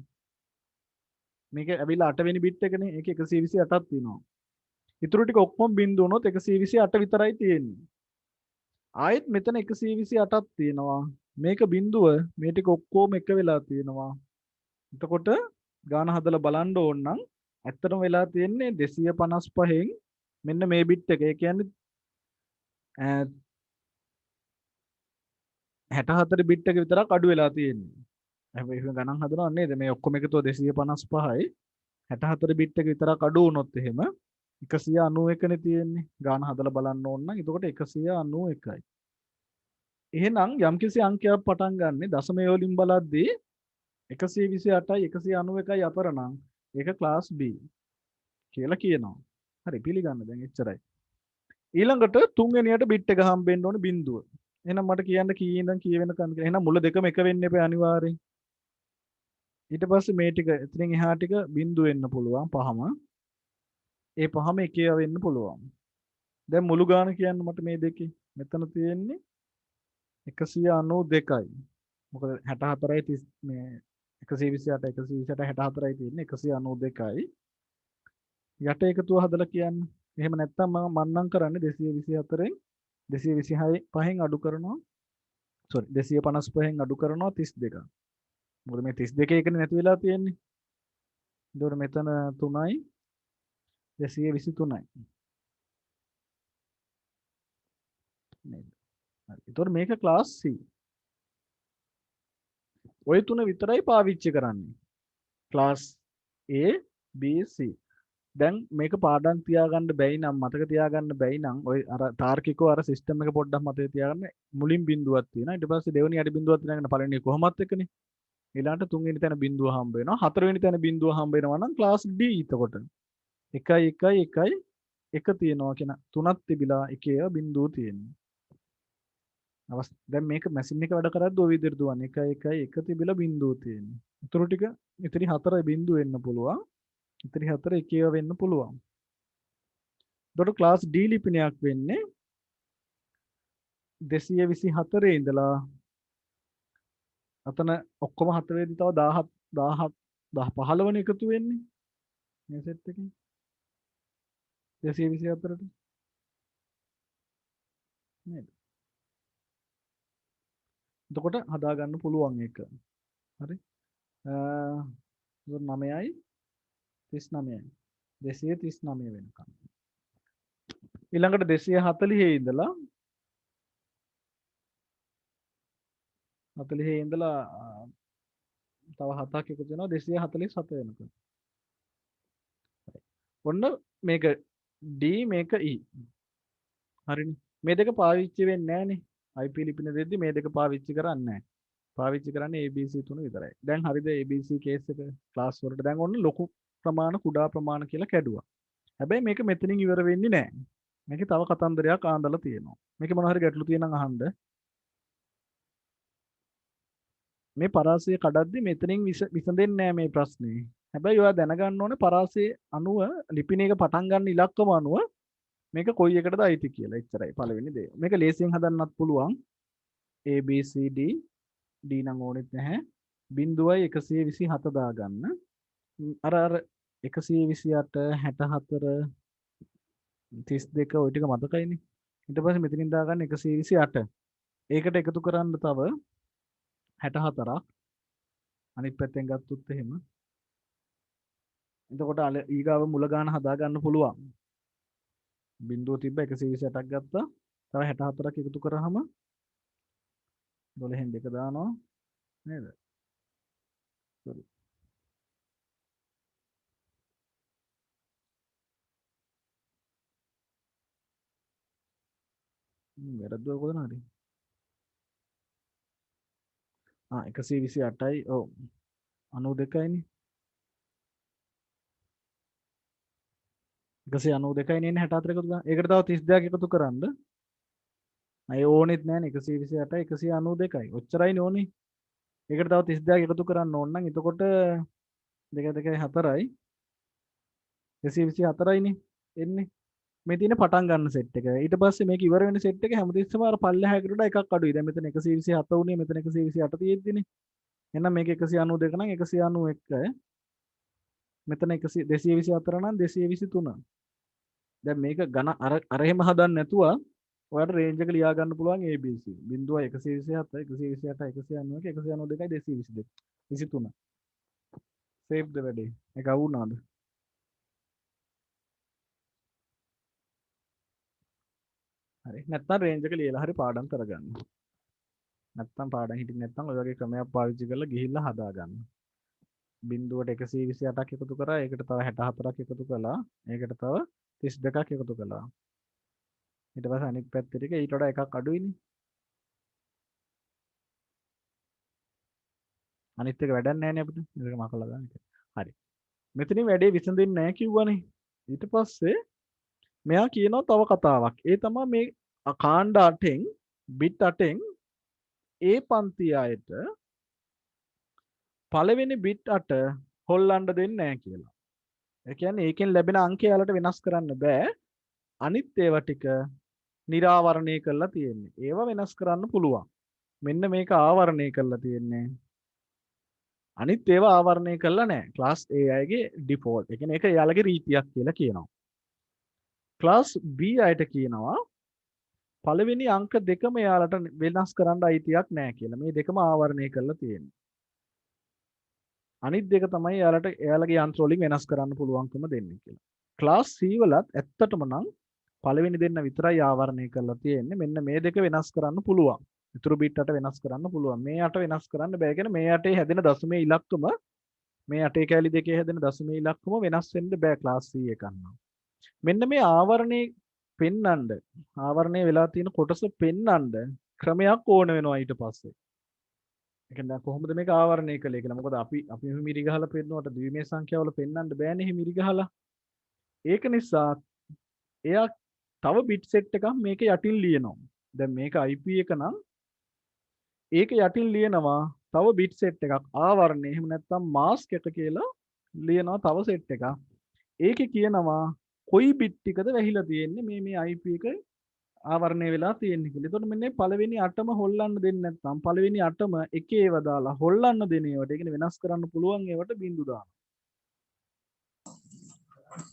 මේක ඇවිල්ලා 8 වෙනි බිට් එකනේ. ඒක 128ක් තියෙනවා. ඉතුරු ටික ඔක්කොම බිංදු වුණොත් 128 විතරයි තියෙන්නේ. ආයෙත් මෙතන 128ක් තියෙනවා. මේක බිංදුව මේ ටික ඔක්කොම එක වෙලා තියෙනවා. එතකොට ගාන හදලා බලන්න ඕන නම් ඇත්තටම වෙලා තියෙන්නේ 255න් මෙන්න මේ බිට් එක. ඒ කියන්නේ 64 බිට් එක විතරක් අඩු වෙලා තියෙන්නේ. හැබැයි ඒක ගණන් හදනව නේද? මේ ඔක්කොම එකතුව 255යි 64 බිට් එක විතරක් අඩු වුණොත් එහෙම 191නේ තියෙන්නේ. ගාන හදලා බලන්න ඕන නම් එතකොට 191යි. එහෙනම් යම්කිසි අංකයක් පටන් ගන්නෙ දශමය වලින් බලද්දී 128යි 191යි අතර නම් ඒක ක්ලාස් B කියලා කියනවා. හරි පිළිගන්න දැන් එච්චරයි. ඊළඟට තුන්වෙනියට බිට් එක හම්බෙන්න ඕනේ බිංදුව. එහෙනම් මට කියන්න කී ඉඳන් කී වෙනකන් කියලා. එහෙනම් මුල දෙකම එක වෙන්න එපා අනිවාර්යෙන්. ඊට පස්සේ මේ ටික එතනින් එහා ටික බිංදු වෙන්න පුළුවන් පහම. ඒ පහම එක ඒවා වෙන්න පුළුවන්. දැන් මුළු ගාන කියන්න මට මේ දෙකේ. මෙතන තියෙන්නේ 192යි. මොකද 64යි මේ 128 128 64යි තියෙන්නේ 192යි. යට එකතුව හදලා කියන්න. එහෙම නැත්නම් මම මන්නම් කරන්නේ 224න් 226 පහෙන් අඩු කරනවා. sorry 255න් අඩු කරනවා 32ක්. මොකද මේ 32 එකනේ නැති වෙලා තියෙන්නේ. ඒතකොට මෙතන 3යි 223යි. නේද? හරි. ඒතකොට මේක ක්ලාස් C. ඔය තුන විතරයි පාවිච්චි කරන්නේ. Class A B C. දැන් මේක පාඩම් තියාගන්න බැයි නම් මතක තියාගන්න බැයි නම් ඔය අර තාර්කිකව අර සිස්ටම් එක පොඩ්ඩක් මතක තියාගන්න. මුලින් බිඳුවක් තියෙනවා. ඊට පස්සේ දෙවෙනි අඩි බිඳුවක් තියාගෙන පළවෙනි කොහොමත් එකනේ. ඊළඟට තුන්වෙනි තැන බිඳුව හම්බ වෙනවා. හතරවෙනි තැන බිඳුව හම්බ වෙනවා නම් ක්ලාස් D එතකොට. 1 1 1 1 තියෙනවා කියන තුනක් තිබිලා එකේ බිඳුව තියෙනවා. දැන් මේක මැෂින් එක වැඩ කරද්දී ඔය විදිහට දුවන්නේ 1 1 1 තිබිලා බිඳුව තියෙනවා. ඊටු ටික ඉතිරි 4 බිඳුව වෙන්න පුළුවන්. ඉතිරි 4 එකේව වෙන්න පුළුවන්. එතකොට ක්ලාස් D ලිපිනයක් වෙන්නේ 224 ඉඳලා අතන ඔක්කොම 4 වෙදි තව 15 වෙනි එකතු වෙන්නේ මේ සෙට් එකේ 224ට නේද? එතකොට හදා ගන්න පුළුවන් එක. හරි. 9යි 39යි 239 වෙනකම්. ඊළඟට 240 ඉඳලා 40 ඉඳලා තව 7ක් එකතු වෙනවා 247 වෙනකම්. ඔන්න මේක D මේක E. හරිනේ. මේ දෙක පාවිච්චි වෙන්නේ නැහනේ. IP ලිපින දෙද්දි මේ දෙක පාවිච්චි කරන්නේ නැහැ. පාවිච්චි කරන්නේ ABC තුන විතරයි. දැන් හරිද ABC කේස් එක ක්ලාස් වලට දැන් ඔන්න ලොකු ප්‍රමාණ කුඩා ප්‍රමාණ කියලා කැඩුවා. හැබැයි මේක මෙතනින් ඉවර වෙන්නේ නැහැ. මේකේ තව කතන්දරයක් ආන්දලා තියෙනවා. මේකේ මොනවා හරි ගැටලු තියෙනම් අහන්න. මේ පරාසය කඩද්දි මෙතනින් විසඳෙන්නේ නැහැ මේ ප්‍රශ්නේ. හැබැයි ඔයා දැනගන්න ඕනේ පරාසයේ අණුව ලිපිනයක පටන් ගන්න ඉලක්කම අණුව මේක කොයි එකටද අයිති කියලා. එච්චරයි පළවෙනි දේ. මේක ලේසියෙන් හදන්නත් පුළුවන්. A B C D D නම් ඕනෙත් නැහැ. බිඳුවයි 127 දාගන්න. අර 128 64 32 ওই ටික මතකයිනේ. ඊට පස්සේ මෙතනින් දාගන්න 128. ඒකට එකතු කරන්න තව 64ක්. අනිත් පැත්තෙන් ගත්තොත් එහෙම. එතකොට ඊගාව මුල ගාන හදා ගන්න පුළුවන්. බිඳුව තිබ්බ 128ක් ගත්තා. තව 64ක් එකතු කරාම 12න් 2 දානවා නේද? sorry. වැරද්දුව කොතන හරි? 128යි ඔව් 92යිනේ. 192යි නේ 64 එකතු ගන්න. ඒකට තව 32ක් එකතු කරන්න. අය ඕනෙත් නෑනේ 128යි 192යි. ඔච්චරයිනේ ඕනේ. ඒකට තව 32ක් එකතු කරන්න ඕන නම් එතකොට 2 2යි 4යි 124යිනේ එන්නේ. මේ තියෙන පටන් ගන්න සෙට් එක. ඊට පස්සේ මේක ඉවර වෙන සෙට් එක හැමතිස්සෙම අර පල්ලෙහාකට වඩා එකක් අඩුයි. දැන් මෙතන 127 උනේ මෙතන 128 තියෙද්දිනේ. එහෙනම් මේක 192 නම් 191. මෙතන 224 නම් 223. දැන් මේක ඝන අර එහෙම හදන්න නැතුව ඔයාලට රේන්ජ් එක ලියා ගන්න පුළුවන් ABC. බිඳුව 127 128 191 192 222 23. සේව් ද වැඩේ. ඒක අවුනාද? හරි. නැත්නම් රේන්ජ් එක ලියලා හරි පාඩම් කරගන්න. නැත්නම් පාඩම් හිටින්නේ නැත්නම් ඔය වගේ ක්‍රමයක් පාවිච්චි කරලා ගිහිල්ලා හදා ගන්න. බිඳුවට 128ක් එකතු කරා. ඒකට තව 64ක් එකතු කළා. ඒකට තව 32ක් එකතු කළා. ඊට පස්සේ අනිත් පැත්තට ටික ඊට වඩා එකක් අඩුයිනේ. අනිත් එක වැඩක් නැහැ නේ අපිට. මේක මකලා දාන්න. හරි. මෙතනින් වැඩේ විසඳෙන්නේ නැහැ කිව්වනේ. ඊට පස්සේ මෙයා කියනවා තව කතාවක්. ඒ තමයි මේ කාණ්ඩ 8න් බිට් 8න් ඒ පන්ති අයට පළවෙනි බිට් 8 හොල්ලන්න දෙන්නේ නැහැ කියලා. ඒ කියන්නේ ඒකෙන් ලැබෙන අංකය යාලට වෙනස් කරන්න බෑ. අනිත් ඒවා ටික නිරාවරණය කරලා තියෙන්නේ. ඒවා වෙනස් කරන්න පුළුවන්. මෙන්න මේක ආවරණය කරලා තියෙන්නේ. අනිත් ඒවා ආවරණය කරලා නැහැ. ක්ලාස් A අයගේ ඩිෆෝල්ට්. ඒ කියන්නේ ඒක එයාලගේ රීතියක් කියලා කියනවා. ක්ලාස් B අයට කියනවා පළවෙනි අංක දෙකම එයාලට වෙනස් කරන්න අයිතියක් නැහැ කියලා. මේ දෙකම ආවරණය කරලා තියෙනවා. අනිත් දෙක තමයි එයාලගේ යන්ත්‍ර වලින් වෙනස් කරන්න පුළුවන්කම දෙන්නේ කියලා. ක්ලාස් C වලත් ඇත්තටම නම් පළවෙනි දෙන්න විතරයි ආවරණය කරලා තියෙන්නේ. මෙන්න මේ දෙක වෙනස් කරන්න පුළුවන්. ඉතුරු බිට් 8 වෙනස් කරන්න පුළුවන්. මේ 8 වෙනස් කරන්න බෑ කියන්නේ මේ 8 හැදෙන දශමයේ ඉලක්කම මේ 8 කැලි දෙකේ හැදෙන දශමයේ ඉලක්කම වෙනස් වෙන්න බෑ ක්ලාස් C එකක් නම්. මෙන්න මේ ආවරණේ පෙන්නඳ ආවරණය වෙලා තියෙන කොටස පෙන්නඳ ක්‍රමයක් ඕන වෙනවා ඊට පස්සේ. ඒ කියන්නේ කොහොමද මේක ආවරණය කළේ කියලා. මොකද අපි මිරි ගහලා පෙන්නනකොට ද්විමේය සංඛ්‍යාවල පෙන්නන්න බෑනේ මිරි ගහලා. ඒක නිසා එයා තව බිට් සෙට් එකක් මේක යටින් ලියනවා. දැන් මේක IP එක නම් ඒක යටින් ලියනවා තව බිට් සෙට් එකක් ආවරණය එහෙම නැත්නම් මාස්ක් එක කියලා ලියනවා තව සෙට් එකක්. ඒකේ කියනවා කොයි බිට් ටිකද වැහිලා තියෙන්නේ මේ IP එක ආවරණය වෙලා තියෙන්නේ කියලා. එතකොට මෙන්න පළවෙනි 8ම හොල්ලන්න දෙන්නේ නැත්නම් පළවෙනි 8ම එකේ ඒවා දාලා හොල්ලන්න දෙන ඒවාට ඒ කියන්නේ වෙනස් කරන්න පුළුවන් ඒවට බිංදු දානවා.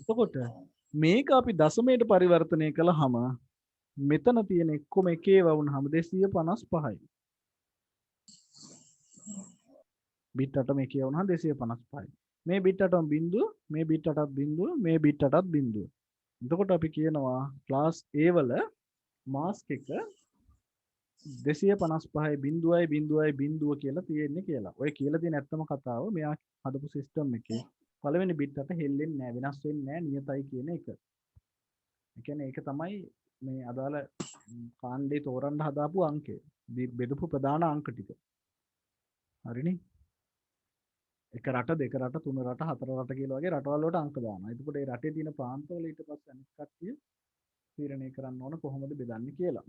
එතකොට මේක අපි දශමයට පරිවර්තනය කළාම මෙතන තියෙන එක්කම එකේ වුණාම 255යි. බිට් 8ම එකේ වුණාම 255යි. මේ බිට් 8ම බිංදුව, මේ බිට් 8ත් බිංදුව, මේ බිට් 8ත් බිංදුව. එතකොට අපි කියනවා ක්ලාස් A වල මාස්ක් එක 255යි බිංදුවයි බිංදුවයි බිංදුව කියලා තියෙන්නේ කියලා. ඔය කියලා තියෙන ඇත්තම කතාව මෙයා හදපු සිස්ටම් එකේ පළවෙනි බිට් 8 හෙල්ලෙන්නේ නැහැ, වෙනස් වෙන්නේ නැහැ, නියතයි කියන එක. ඒ කියන්නේ ඒක තමයි මේ අදාළ කාණ්ඩේ තෝරන්න හදාපු අංකය. බෙදපු ප්‍රධාන අංක ටික. හරිනේ? එක රට, දෙක රට, තුන රට, හතර රට කියලා වගේ රටවල් වලට අංක දානවා. එතකොට ඒ රටේ තියෙන ප්‍රාන්තවල ඊට පස්සේ අනිත් කට්ටිය තීරණය කරන්න ඕන කොහොමද බෙදන්නේ කියලා.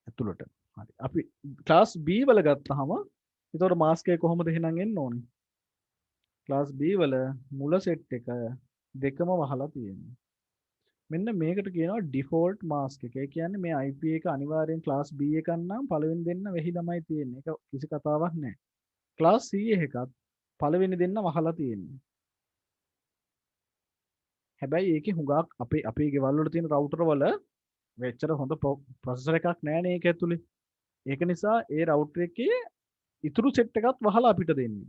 ඇතුළට. හරි. අපි ක්ලාස් B වල ගත්තාම එතකොට මාස්ක් එක කොහොමද එහෙනම් එන්න ඕනේ? ක්ලාස් B වල මුල සෙට් එක දෙකම වහලා තියෙනවා. මෙන්න මේකට කියනවා ඩිෆෝල්ට් මාස්ක් එක. ඒ කියන්නේ මේ IP එක අනිවාර්යෙන් ක්ලාස් B එකක් නම් පළවෙනි දෙන්න වෙහිලාමයි තියෙන්නේ. ඒක කිසි කතාවක් නැහැ. ක්ලාස් C එකත් පළවෙනි දෙන්න වහලා තියෙන්නේ. හැබැයි ඒකේ හුඟක් අපේ ගෙවල් වල තියෙන රවුටර් වල වෙච්චර හොඳ ප්‍රොසෙසර් එකක් නැහැ නේ ඒක ඇතුලේ. ඒක නිසා ඒ රවුටර් එකේ ඉතුරු සෙට් එකත් වහලා අපිට දෙන්නේ.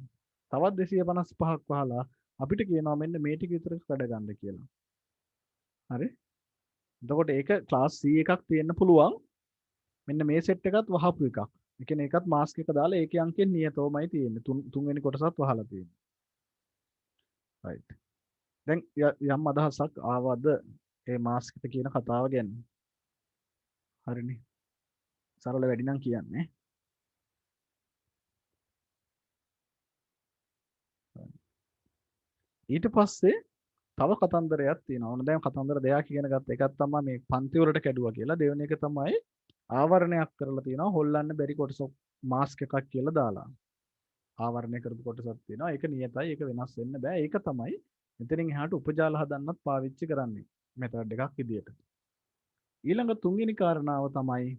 තවත් 255ක් වහලා අපිට කියනවා මෙන්න මේ ටික විතර කඩ ගන්න කියලා. හරි? එතකොට ඒක ක්ලාස් C එකක් තියෙන්න පුළුවන්. මෙන්න මේ සෙට් එකත් වහපු එකක්. ඒ කියන්නේ ඒකත් මාස්ක් එක දාලා ඒකේ අංකෙන් නියතවමයි තියෙන්නේ. තුන්වෙනි කොටසත් වහලා තියෙන්නේ. right. දැන් යම් අදහසක් ආවද මේ මාස්ක් එක කියන කතාව ගැන? හරිනේ. සරල වැඩි නම් කියන්නේ. ඊට පස්සේ තව කතන්දරයක් තියෙනවා. ඕන දැන් කතන්දර දෙකක් ඉගෙන ගත්ත එකක් තමයි මේ පන්ති වලට කැඩුවා කියලා. දෙවෙනි එක තමයි ආවරණයක් කරලා තියෙනවා. හොල්ලන්න බැරි කොටස මාස්ක් එකක් කියලා දාලා. ආවරණය කරපු කොටසක් තියෙනවා. ඒක නියතයි. ඒක වෙනස් වෙන්න බෑ. ඒක තමයි මෙතනින් එහාට උපජාල හදන්නත් පාවිච්චි කරන්නේ. මෙතඩ් එකක් විදියට. ඊළඟ තුන්වෙනි කාරණාව තමයි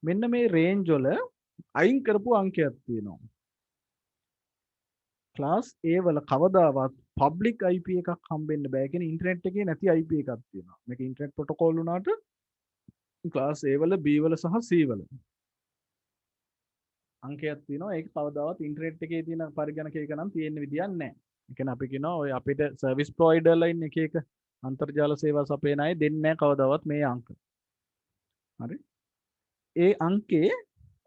මෙන්න මේ රේන්ජ් වල අයින් කරපු අංකයක් තියෙනවා. ක්ලාස් A වල කවදාවත් පබ්ලික් IP එකක් හම්බෙන්න බෑ. කියන්නේ ඉන්ටර්නෙට් එකේ නැති IP එකක් තියෙනවා. මේක ඉන්ටර්නෙට් ප්‍රොටෝකෝල් වුණාට ක්ලාස් A වල B වල සහ C වල අංකයක් තියෙනවා. ඒක කවදාවත් ඉන්ටර්නෙට් එකේ තියෙන පරිගණකයක නම් තියෙන්න විදියක් නැහැ. ඒ කියන්නේ අපි කියනවා ඔය අපිට සර්විස් ප්‍රොවයිඩර්ලා ඉන්න එක අන්තර්ජාල සේවා සපයන අය දෙන්නේ නැහැ කවදාවත් මේ අංක. හරි? ඒ අංකේ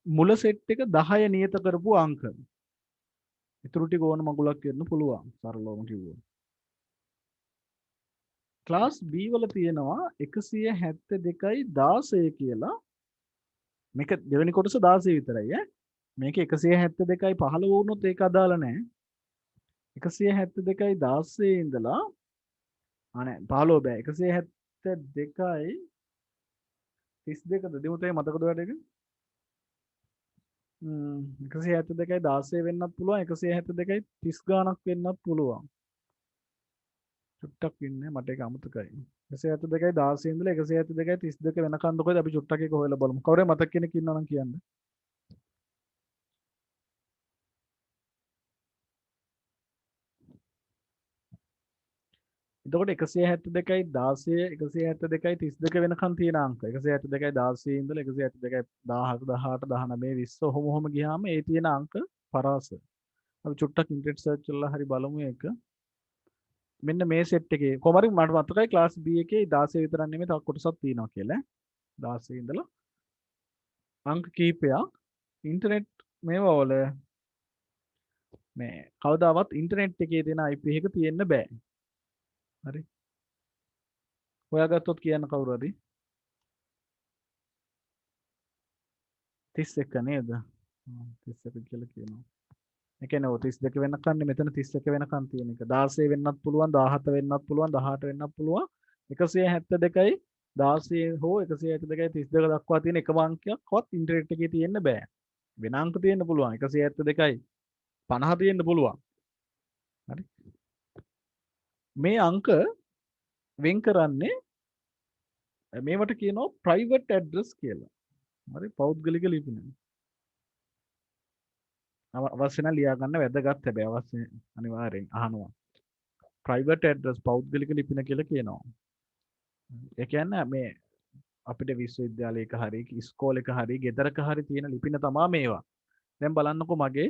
මුල සෙට් එක 10 නියත කරපු අංක. ඉතුරු ටික ඕන මගුලක් වෙන්න පුළුවන් සරලවම කිව්වොත්. ක්ලාස් B වල තියෙනවා 172.16 කියලා. මේක දෙවෙනි කොටස 16 විතරයි ඈ. මේක 172.15 වුණොත් ඒක අදාළ නැහැ. 172.16 ඉඳලා නෑ 15 බෑ 172.32ද දෙමුතේ මතකද වැඩ එක? 172යි 16 වෙන්නත් පුළුවන් 172යි 30 ගාණක් වෙන්නත් පුළුවන්. චුට්ටක් ඉන්නේ මට ඒක අමතකයි. 172යි 16 ඉඳලා 172යි 32 වෙනකන් කොහෙද අපි චුට්ටක් එක හොයලා බලමු. කවුරු මතක කෙනෙක් ඉන්නවා නම් කියන්න. එතකොට 172යි 16 172යි 32 වෙනකන් තියෙන අංක 172යි 16 ඉඳලා 172යි 17 18 19 20 ඔහොම ගියාම ඒ තියෙන අංක පරාස. අපි චුට්ටක් ඉන්ටර්නෙට් සර්ච් කරලා හරි බලමු ඒක. මෙන්න මේ සෙට් එකේ කොහමරි මට මතකයි ක්ලාස් B එකේ 16 විතරක් නෙමෙයි තව කොටසක් තියෙනවා කියලා. 16 ඉඳලා අංක කීපයක් ඉන්ටර්නෙට් මේවා වල මේ කවදාවත් ඉන්ටර්නෙට් එකේ තියෙන IP එක තියෙන්න බෑ. හරි. හොයාගත්තොත් කියන්න කවුරු හරි 31 නේද? 31 කියලා කියනවා. ඒ කියන්නේ ඔය 32 වෙනකන් මෙතන 31 වෙනකන් තියෙන එක. 16 වෙන්නත් පුළුවන්, 17 වෙන්නත් පුළුවන්, 18 වෙන්නත් පුළුවන්. 172යි 16 හෝ 172යි 32 දක්වා තියෙන එකම අංකයක්වත් ඉන්ටර්නෙට් එකේ තියෙන්න බෑ. වෙන අංක තියෙන්න පුළුවන්. 172යි 50 තියෙන්න පුළුවන්. හරි. මේ අංක වෙන් කරන්නේ මේවට කියනවා private address කියලා. හරි පෞද්ගලික ලිපිනය. අවශ්‍ය නම් ලියා ගන්න වැදගත් හැබැයි අවශ්‍ය අනිවාර්යෙන් අහනවා. private address පෞද්ගලික ලිපින කියලා කියනවා. ඒ කියන්නේ මේ අපිට විශ්වවිද්‍යාලයක හරි ඉස්කෝලේක හරි ගෙදරක හරි තියෙන ලිපින තමයි මේවා. දැන් බලන්නකෝ මගේ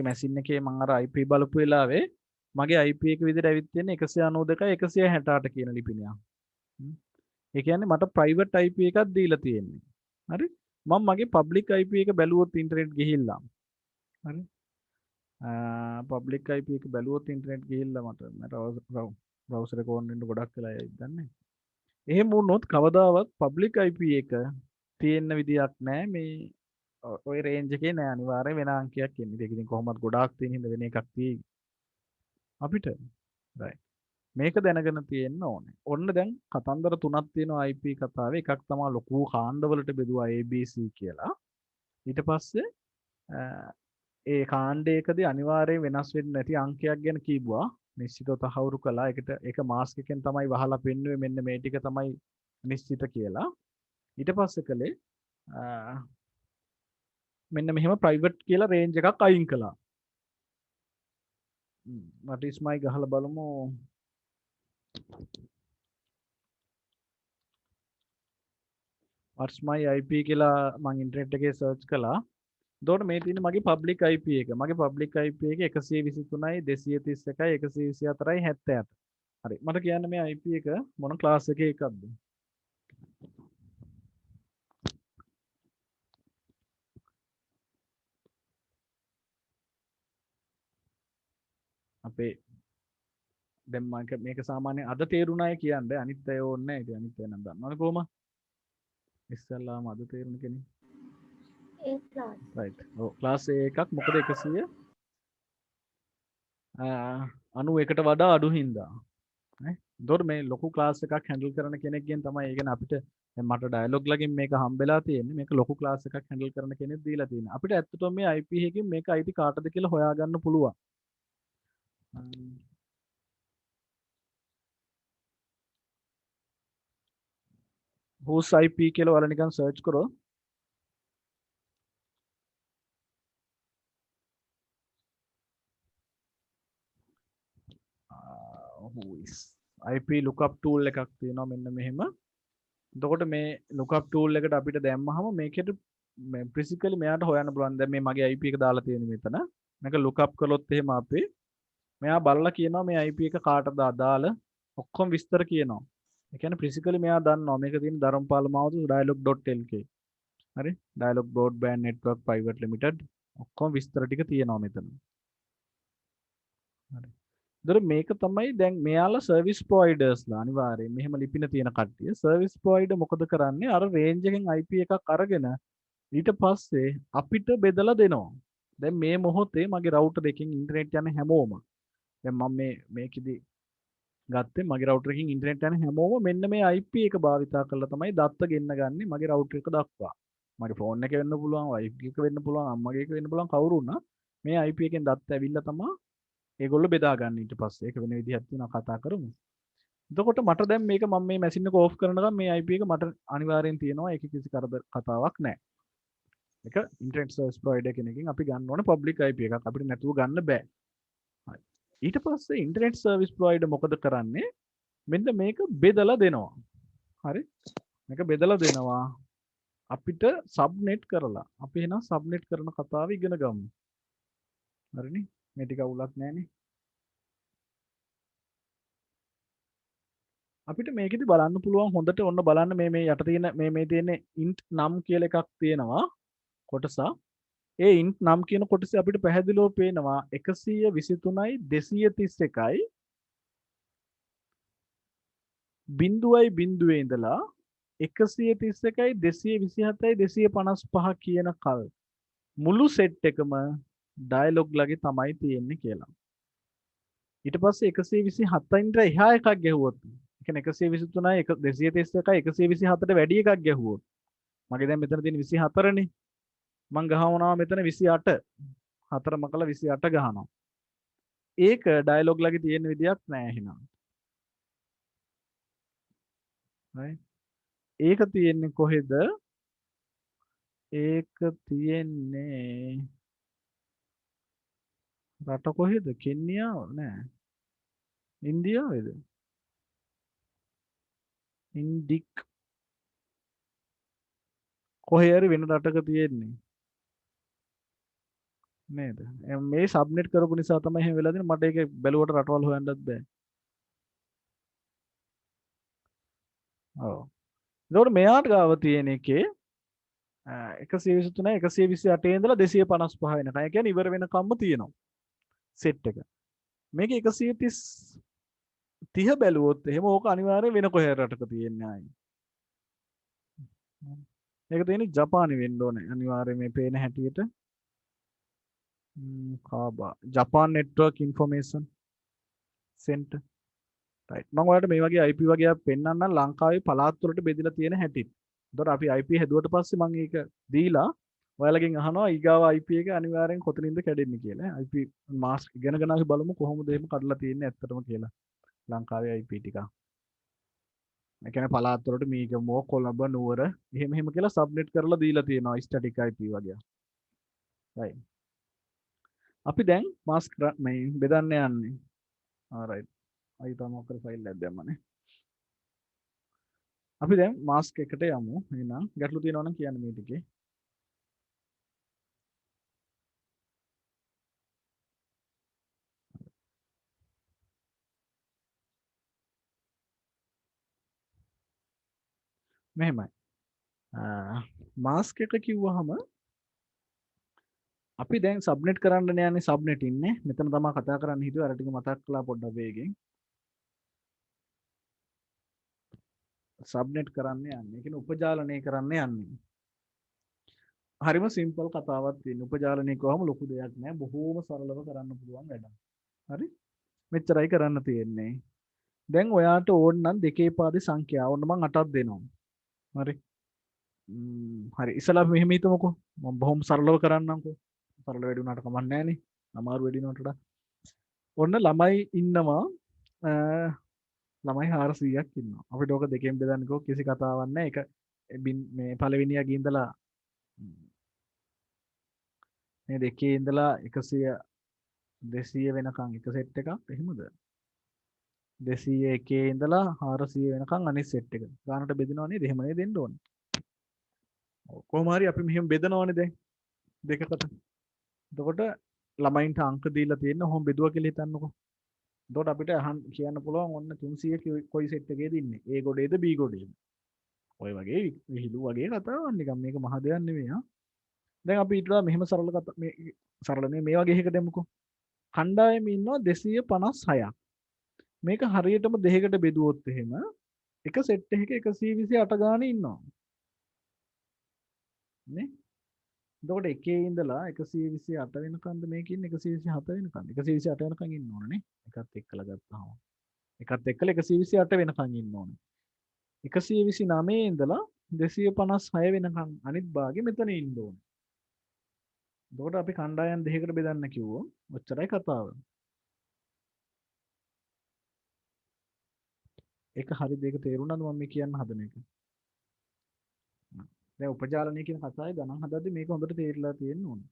මැෂින් එකේ මම අර IP බලපු වෙලාවේ මගේ IP එක විදිහට ඇවිත් තියෙන්නේ 192යි 168 කියන ලිපිනයක්. ඒ කියන්නේ මට private IP එකක් දීලා තියෙන්නේ. හරි? මම මගේ public IP එක බැලුවොත් ඉන්ටර්නෙට් ගිහිල්ලා. හරි? public IP එක බැලුවොත් ඉන්ටර්නෙට් ගිහිල්ලා මට browser එක on වෙන්න ගොඩක් වෙලා යයි දන්නේ. එහෙම වුණොත් කවදාවත් public IP එක තියෙන්න විදියක් නැහැ මේ ඔය රේන්ජ් එකේ නෑ අනිවාර්යයෙන් වෙන අංකයක් එන්නේ. ඒක ඉතින් කොහොමවත් ගොඩාක් තියෙන හින්දා වෙන එකක් තියෙයි. අපිට right මේක දැනගෙන තියෙන්න ඕනේ. ඔන්න දැන් කතන්දර තුනක් තියෙනවා IP කතාවේ. එකක් තමයි ලොකු කාණ්ඩවලට බෙදුවා ABC කියලා. ඊට පස්සේ ඒ කාණ්ඩයකදී අනිවාර්යයෙන් වෙනස් වෙන්නේ නැති අංකයක් ගැන කිව්වා. නිශ්චිතව තහවුරු කළා. ඒක මාස්ක් එකෙන් තමයි වහලා පෙන්නුවේ මෙන්න මේ ටික තමයි නිශ්චිත කියලා. ඊට පස්සේ කළේ මෙන්න මෙහෙම ප්‍රයිවට් කියලා රේන්ජ් එකක් අයින් කළා. what is my ගහලා බලමු. what's my IP කියලා මම ඉන්ටර්නෙට් එකේ සර්ච් කළා. එතකොට මේ තියෙන මගේ public IP එක. මගේ public IP එක 123යි 231යි 124යි 78. හරි. මට කියන්න මේ IP එක මොන ක්ලාස් එකේ එකක්ද? අපේ දැන් මේක සාමාන්‍යයෙන් අද තේරුණාය කියන්නේ අනිත් අය ඕනේ නැහැ. ඉතින් අනිත් අය නම් දන්නවනේ කොහොම. ඉස්සල්ලාම අද තේරුණ කෙනෙක්. ඒ ක්ලාස්. right. ඔව් ක්ලාස් A එකක් මොකද 191ට වඩා අඩු හින්දා. නේ? එතකොට මේ ලොකු ක්ලාස් එකක් හැන්ඩල් කරන කෙනෙක්ගෙන් තමයි ඒ කියන්නේ අපිට දැන් මට ඩයලොග් ලකින් මේක හම්බෙලා තියෙන්නේ. මේක ලොකු ක්ලාස් එකක් හැන්ඩල් කරන කෙනෙක් දීලා තියෙනවා. අපිට ඇත්තටම මේ IP එකකින් මේක අයිති කාටද කියලා හොයාගන්න පුළුවන්. whose IP කියලා ඔයාලා නිකන් සර්ච් කරොත් who is IP lookup tool එකක් තියෙනවා මෙන්න මෙහෙම. එතකොට මේ lookup tool එකට අපිට දැම්මහම මේකෙට physically මෙයාට හොයන්න පුළුවන්. දැන් මේ මගේ IP එක දාලා තියෙන මෙතන. මේක lookup කළොත් එහෙම අපි මෙයා බලලා කියනවා මේ IP එක කාටද අදාළ ඔක්කොම විස්තර කියනවා. ඒ කියන්නේ physically මෙයා දන්නවා මේක තියෙන ධර්මපාල මාවත dialog.lk. හරි? dialog broadband network private limited ඔක්කොම විස්තර ටික තියෙනවා මෙතන. හරි. ඒතර මේක තමයි දැන් මෙයාලා සර්විස් ප්‍රොවයිඩර්ස්ලා අනිවාර්යයෙන් මෙහෙම ලිපින තියෙන කට්ටිය සර්විස් ප්‍රොවයිඩර් මොකද කරන්නේ අර රේන්ජ් එකෙන් IP එකක් අරගෙන ඊට පස්සේ අපිට බෙදලා දෙනවා. දැන් මේ මොහොතේ මගේ රවුටර් එකකින් ඉන්ටර්නෙට් යන හැමෝම දැන් මම මේකෙදි ගත්තේ මගේ රවුටර් එකකින් ඉන්ටර්නෙට් යන හැමෝම මෙන්න මේ IP එක භාවිතා කරලා තමයි දත්ත ගෙන්න ගන්නේ මගේ රවුටර් එක දක්වා. මගේ ෆෝන් එක වෙන්න පුළුවන්, wifi එක වෙන්න පුළුවන්, අම්මගේ එක වෙන්න පුළුවන් කවුරු වුණා මේ IP එකෙන් දත්ත ඇවිල්ලා තමයි ඒගොල්ලෝ බෙදා ගන්න ඊට පස්සේ. ඒක වෙන විදිහක් තියෙනවා කතා කරමු. එතකොට මට දැන් මේක මම මේ මැෂින් එක ඕෆ් කරනකම් මේ IP එක මට අනිවාර්යෙන් තියෙනවා. ඒක කිසි කරදර කතාවක් නැහැ. ඒක ඉන්ටර්නෙට් සර්විස් ප්‍රොවයිඩර් කෙනකින් අපි ගන්න ඕනේ පබ්ලික් IP එකක්. අපිට නැතුව ගන්න බෑ. හරි. ඊට පස්සේ ඉන්ටර්නෙට් සර්විස් ප්‍රොවයිඩර් මොකද කරන්නේ? මෙන්න මේක බෙදලා දෙනවා. හරි. මේක බෙදලා දෙනවා අපිට සබ්නෙට් කරලා. අපි එහෙනම් සබ්නෙට් කරන කතාව ඉගෙන ගමු. හරිනේ? මේ ටික අවුලක් නැහැනේ. අපිට මේකෙදි බලන්න පුළුවන් හොඳට ඔන්න බලන්න මේ යට තියෙන මේ තියෙන int නම් කියලා එකක් තියෙනවා කොටසක්. ඒ int නම් කියන කොටසේ අපිට පැහැදිලිව පේනවා 123යි 231යි බිඳුවයි බිඳුවේ ඉඳලා 131යි 227යි 255 කියන කල් මුළු සෙට් එකම ඩයලොග් ලගේ තමයි තියෙන්නේ කියලා. ඊට පස්සේ 127 ඉඳලා එහා එකක් ගැහුවොත් ඒ කියන්නේ 123යි 231යි 124ට වැඩි එකක් ගැහුවොත් මගේ දැන් මෙතන තියෙන 24නේ මං ගහවනවා මෙතන 28 4 මකලා 28 ගහනවා. ඒක ඩයලොග් ලගේ තියෙන විදියක් නෑ එහෙනම්. right ඒක තියෙන්නේ කොහෙද? ඒක තියෙන්නේ රට කොහෙද? කෙන්නියාව නෑ. ඉන්දියාවේද? ඉන්දික් කොහේ හරි වෙන රටක තියෙන්නේ. නේද? මේ සබ්නෙට් කරපු නිසා තමයි එහෙම වෙලා තියෙන්නේ. මට ඒක බැලුවට රටවල් හොයන්නත් බෑ. ඔව්. ඒතකොට මෙයාට ගාව තියෙන එකේ 123 128 ඉඳලා 255 වෙනකන්. ඒ කියන්නේ ඉවර වෙනකම්ම තියෙනවා සෙට් එක. මේක 130 බැලුවොත් එහෙම ඕක අනිවාර්යයෙන් වෙන කොහේ රටක තියෙන්නේ ආයි. ඒක තියෙන්නේ ජපානි වෙන්න ඕනේ. අනිවාර්යයෙන් මේ පේන හැටියට. කාබා Japan network information center. right මම ඔයාලට මේ වගේ IP වගේ පෙන්නන්නම් ලංකාවේ පළාත් වලට බෙදලා තියෙන හැටි. එතකොට අපි IP හැදුවට පස්සේ මම ඒක දීලා ඔයාලගෙන් අහනවා ඊගාව IP එක අනිවාර්යෙන් කොතනින්ද කැඩෙන්නේ කියලා. IP මාස්ක් ඉගෙනගෙන අපි බලමු කොහොමද එහෙම කඩලා තියෙන්නේ ඇත්තටම කියලා. ලංකාවේ IP ටික. ඒ කියන්නේ පළාත් වලට මීගමෝ කොළඹ නුවර එහෙම කියලා සබ්නෙට් කරලා දීලා තියෙනවා ස්ටැටික් IP වගේ. right අපි දැන් මාස්ක් මේ බෙදන්න යන්නේ. alright අයි තමෝකර ෆයිල් එකක් දැම්මනේ. අපි දැන් මාස්ක් එකට යමු. එහෙනම් ගැටලු තියෙනවා නම් කියන්න මේ ටිකේ. මෙහෙමයි. මාස්ක් එක කිව්වහම අපි දැන් සබ්නෙට් කරන්න යන්නේ සබ්නෙට් ඉන්නේ. මෙතන තමයි කතා කරන්න හිතුවේ. අර ටික මතක් කළා පොඩ්ඩක් වේගෙන්. සබ්නෙට් කරන්න යන්නේ. ඒ කියන්නේ උපජාලනය කරන්න යන්නේ. හරිම සිම්පල් කතාවක් තියෙන. උපජාලනය කරාම ලොකු දෙයක් නෑ. බොහෝම සරලව කරන්න පුළුවන් වැඩක්. හරි? මෙච්චරයි කරන්න තියෙන්නේ. දැන් ඔයාට ඕන නම් දෙකේ පාදේ සංඛ්‍යාව ඔන්න මම 8ක් දෙනවා. හරි? හරි. ඉස්සලා මෙහෙම හිතමුකෝ. මම බොහොම සරලව කරන්නම්කෝ. සරල වැඩි වුණාට කමක් නෑනේ. අමාරු වැඩි වුණාට වඩා. ඔන්න ළමයි ඉන්නවා ළමයි 400ක් ඉන්නවා. අපිට ඕක දෙකෙන් බෙදන්නකෝ කිසි කතාවක් නෑ. ඒක මේ පළවෙනියගේ ඉඳලා මේ දෙකේ ඉඳලා 100 200 වෙනකන් එක සෙට් එකක් එහෙමද? 201 ඉඳලා 400 වෙනකන් අනිත් සෙට් එක. ගානට බෙදනවා නේද? එහෙම නේද දෙන්න ඕනේ. ඔව් කොහොම හරි අපි මෙහෙම බෙදනවනේ දැන් දෙකකට. එතකොට ළමයින්ට අංක දීලා තියෙන ඔහොම බෙදුවා කියලා හිතන්නකෝ. එතකොට අපිට කියන්න පුළුවන් ඔන්න 300 කොයි සෙට් එකේද ඉන්නේ? A ගොඩේද B ගොඩේද? ඔය වගේ විහිළු වගේ කතාවක් නිකන් මේක මහ දෙයක් නෙමෙයි ආ. දැන් අපි ඊට වඩා මෙහෙම සරල කතා මේ සරල මේ වගේ එකකට දෙමුකෝ. කණ්ඩායමේ ඉන්නවා 256ක්. මේක හරියටම දෙකකට බෙදුවොත් එහෙම එක සෙට් එකක 128 ගානේ ඉන්නවා. නේ? එතකොට එකේ ඉඳලා 128 වෙනකන්ද මේකේ ඉන්නේ 127 වෙනකන්ද? 128 වෙනකන් ඉන්න ඕනනේ. එකත් එක්කලා ගත්තාම. එකත් එක්කලා 128 වෙනකන් ඉන්න ඕනේ. 129 ඉඳලා 256 වෙනකන් අනිත් භාගෙ මෙතන ඉන්න ඕනේ. එතකොට අපි කණ්ඩායම් දෙකකට බෙදන්න කිව්වොත් ඔච්චරයි කතාව. ඒක හරි දෙක තේරුණාද මම මේ කියන්න හදන එක? දැන් උපජාලනය කියන කතාවේ ගණන් හදද්දි මේක හොඳට තේරිලා තියෙන්න ඕනේ.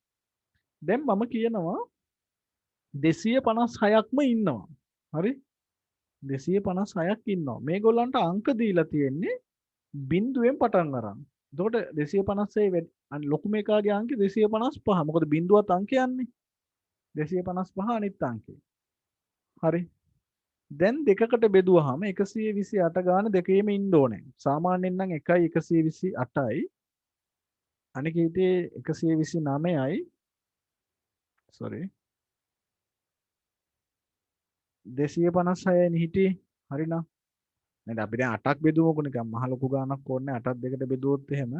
දැන් මම කියනවා 256ක්ම ඉන්නවා. හරි? 256ක් ඉන්නවා. මේගොල්ලන්ට අංක දීලා තියෙන්නේ බිඳුවෙන් පටන් අරන්. එතකොට 256 ලොකුම එකාගේ අංකය 255. මොකද බිඳුවත් අංකයන්නේ. 255 අනිත් අංකය. හරි. දැන් දෙකකට බෙදුවහම 128 ගාන දෙකේම ඉන්න ඕනේ. සාමාන්‍යයෙන් නම් 1යි 128යි. අනික හිතේ 129යි. sorry. 256යි හිටියේ. හරිනම්. නේද අපි දැන් 8ක් බෙදුවමුකෝ නිකන් මහ ලොකු ගානක් ඕනේ 8ක් දෙකට බෙදුවොත් එහෙම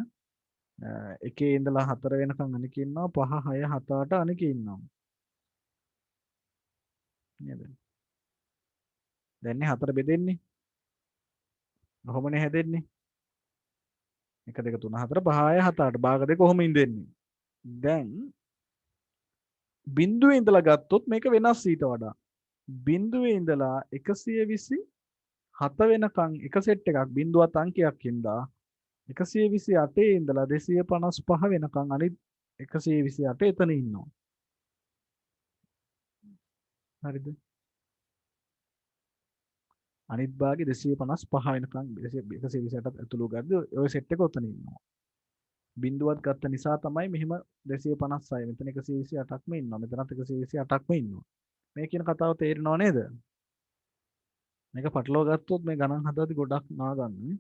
එකේ ඉඳලා 4 වෙනකන් අනික ඉන්නවා 5 6 7 8 අනික ඉන්නවා. නේද? දැන්නේ 4 බෙදෙන්නේ. කොහොමනේ හැදෙන්නේ? 1 2 3 4 5 6 7 8 භාග දෙක කොහොම ඉඳෙන්නේ? දැන් බිඳුවේ ඉඳලා ගත්තොත් මේක වෙනස් ඊට වඩා. බිඳුවේ ඉඳලා 127 වෙනකන් එක සෙට් එකක් බිඳුවත් අංකයක් හින්දා 128 ඉඳලා 255 වෙනකන් අනිත් 128 එතන ඉන්නවා. හරිද? අනිත් භාගේ 255 වෙනකන් 128ට ඇතුළු ගද්දි ඔය සෙට් එක ඔතන ඉන්නවා. බිඳුවත් ගත්ත නිසා තමයි මෙහෙම 256 මෙතන 128ක්ම ඉන්නවා. මෙතනත් 128ක්ම ඉන්නවා. මේ කියන කතාව තේරෙනව නේද? මේක පටලවා ගත්තොත් මේ ගණන් හදද්දි ගොඩක් නාගන්නේ.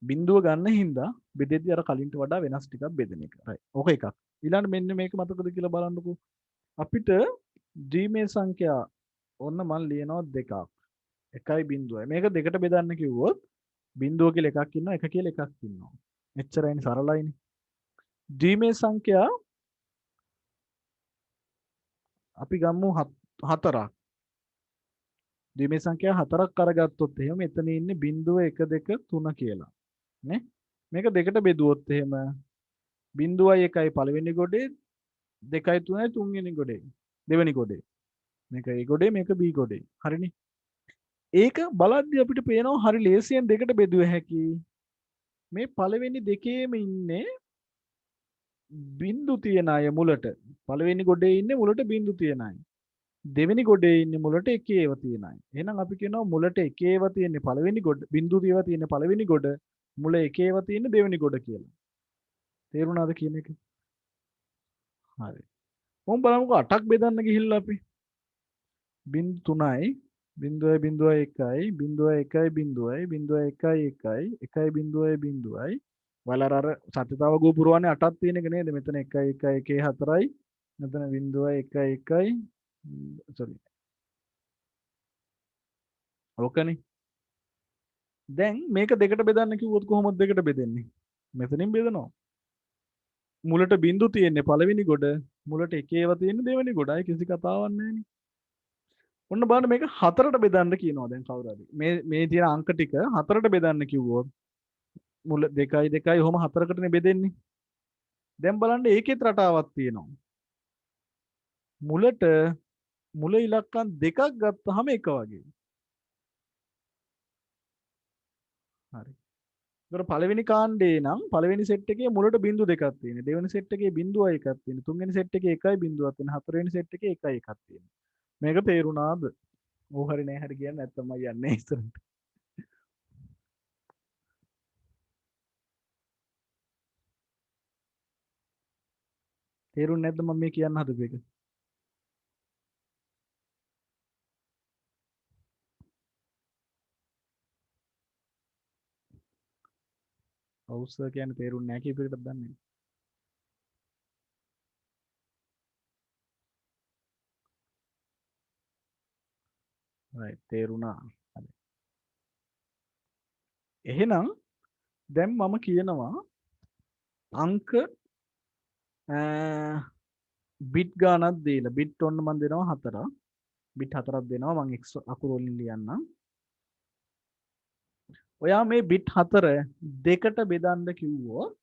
බිඳුව ගන්න හින්දා බෙදෙද්දි අර කලින්ට වඩා වෙනස් ටිකක් බෙදෙන එක. right. ඕක එකක්. ඊළඟට මෙන්න මේක මතකද කියලා බලන්නකෝ. අපිට ද්විමේය සංඛ්‍යා ඔන්න මම ලියනවා දෙකක්. 1.0. මේක දෙකට බෙදන්න කිව්වොත් බිඳුව කියලා එකක් ඉන්නවා 1 කියලා එකක් ඉන්නවා. එච්චරයිනේ සරලයිනේ. ද්විමේය සංඛ්‍යා අපි ගමු 4ක්. ද්විමේය සංඛ්‍යා 4ක් අරගත්තොත් එහෙම මෙතන ඉන්නේ 0 1 2 3 කියලා. නේ? මේක දෙකට බෙදුවොත් එහෙම 0යි 1යි පළවෙනි ගොඩේ 2යි 3යි තුන්වෙනි ගොඩේ දෙවෙනි ගොඩේ. මේක A ගොඩේ මේක B ගොඩේ. හරිනේ? ඒක බලද්දි අපිට පේනවා හරි ලේසියෙන් දෙකට බෙදුව හැකි. මේ පළවෙනි දෙකේම ඉන්නේ බිඳු තියන අය මුලට. පළවෙනි ගොඩේ ඉන්නේ මුලට බිඳු තියන අය. දෙවෙනි ගොඩේ ඉන්නේ මුලට එකේව තියන අය. එහෙනම් අපි කියනවා මුලට එකේව තියෙන්නේ පළවෙනි ගොඩ, බිඳු තියව තියෙන්නේ පළවෙනි ගොඩ, මුල එකේව තියෙන්නේ දෙවෙනි ගොඩ කියලා. තේරුණාද කියන එක? හරි. මොම් බලමුකෝ 8ක් බෙදන්න ගිහිල්ලා අපි. 3යි 0.1යි 1.1යි වලර අර සත්‍යතාව ගෝ පුරවන්නේ 8ක් තියෙන එක නේද? මෙතන 1 1 1 4යි මෙතන 0.1 sorry. ඕකනේ. දැන් මේක දෙකට බෙදන්න කිව්වොත් කොහොමද දෙකට බෙදෙන්නේ? මෙතනින් බෙදනවා. මුලට බිඳු තියෙන්නේ පළවෙනි ගොඩ, මුලට එකේව තියෙන්නේ දෙවෙනි ගොඩ. අය කිසි කතාවක් නැහැනේ. ඔන්න බලන්න මේක 4ට බෙදන්න කියනවා දැන් කවුරු හරි. මේ තියෙන අංක ටික 4ට බෙදන්න කිව්වොත් මුල 2යි 2යි ඔහොම 4කටනේ බෙදෙන්නේ. දැන් බලන්න ඒකෙත් රටාවක් තියෙනවා. මුලට මුල ඉලක්කම් දෙකක් ගත්තාම එක වගේ. හරි. ඒතර පළවෙනි කාණ්ඩේ නම් පළවෙනි සෙට් එකේ මුලට බිඳු දෙකක් තියෙනවා. දෙවෙනි සෙට් එකේ බිඳුවයි එකක් තියෙනවා. තුන්වෙනි සෙට් එකේ එකයි බිඳුවක් තියෙනවා. හතරවෙනි සෙට් එකේ එකයි එකක් තියෙනවා. මේක තේරුණාද? ඕ හරි නෑ හරි කියන්නේ නැත්තම් මම යන්නේ ඉස්සරහට. තේරුන්නේ නැද්ද මම මේ කියන්න හදපු එක? ඔව් සර් කියන්නේ තේරුන්නේ නැහැ කීප එකටද දන්නේ. right තේරුණා. හරි. එහෙනම් දැන් මම කියනවා අංක බිට් ගානක් දීලා බිට් ඔන්න මම දෙනවා 4ක්. බිට් 4ක් දෙනවා මම x අකුරු වලින් ලියන්නම්. ඔයා මේ බිට් 4 දෙකට බෙදන්න කිව්වොත්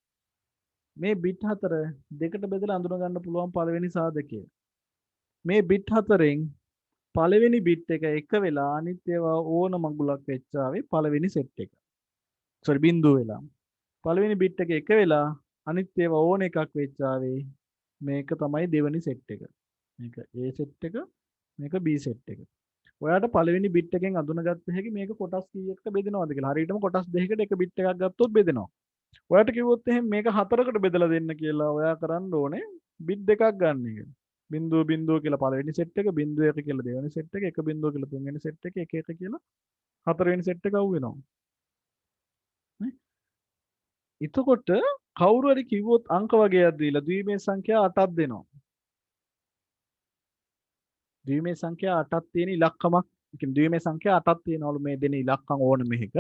මේ බිට් 4 දෙකට බෙදලා අඳුන ගන්න පුළුවන් පළවෙනි සාධකය. මේ බිට් 4න් පළවෙනි බිට් එක එක වෙලා අනිත් ඒවා ඕන මගුලක් වෙච්චාවේ පළවෙනි සෙට් එක. සෝරි බිංදුව වෙලා. පළවෙනි බිට් එක එක වෙලා අනිත් ඒවා ඕන එකක් වෙච්චාවේ මේක තමයි දෙවෙනි සෙට් එක. මේක A සෙට් එක මේක B සෙට් එක. ඔයාට පළවෙනි බිට් එකෙන් අඳුනගත්ත හැකි මේක කොටස් කීයකට බෙදෙනවද කියලා. හරියටම කොටස් දෙකකට එක බිට් එකක් ගත්තොත් බෙදෙනවා. ඔයාට කිව්වොත් එහෙනම් මේක හතරකට බෙදලා දෙන්න කියලා ඔයා කරන්න ඕනේ බිට් දෙකක් ගන්න එක. බිංදුව බිංදුව කියලා පළවෙනි සෙට් එක, බිංදුව එක කියලා දෙවෙනි සෙට් එක, එක බිංදුව කියලා තුන්වෙනි සෙට් එක, එක එක කියලා හතරවෙනි සෙට් එක අවු වෙනවා. නේ? එතකොට කවුරු හරි කිව්වොත් අංක වගේක් දීලා ද්විමේය සංඛ්‍යා 8ක් දෙනවා. ද්විමේය සංඛ්‍යා 8ක් තියෙන ඉලක්කමක්, ඒ කියන්නේ ද්විමේය සංඛ්‍යා 8ක් තියෙනවලු මේ දෙන ඉලක්කම් ඕන මෙහෙක.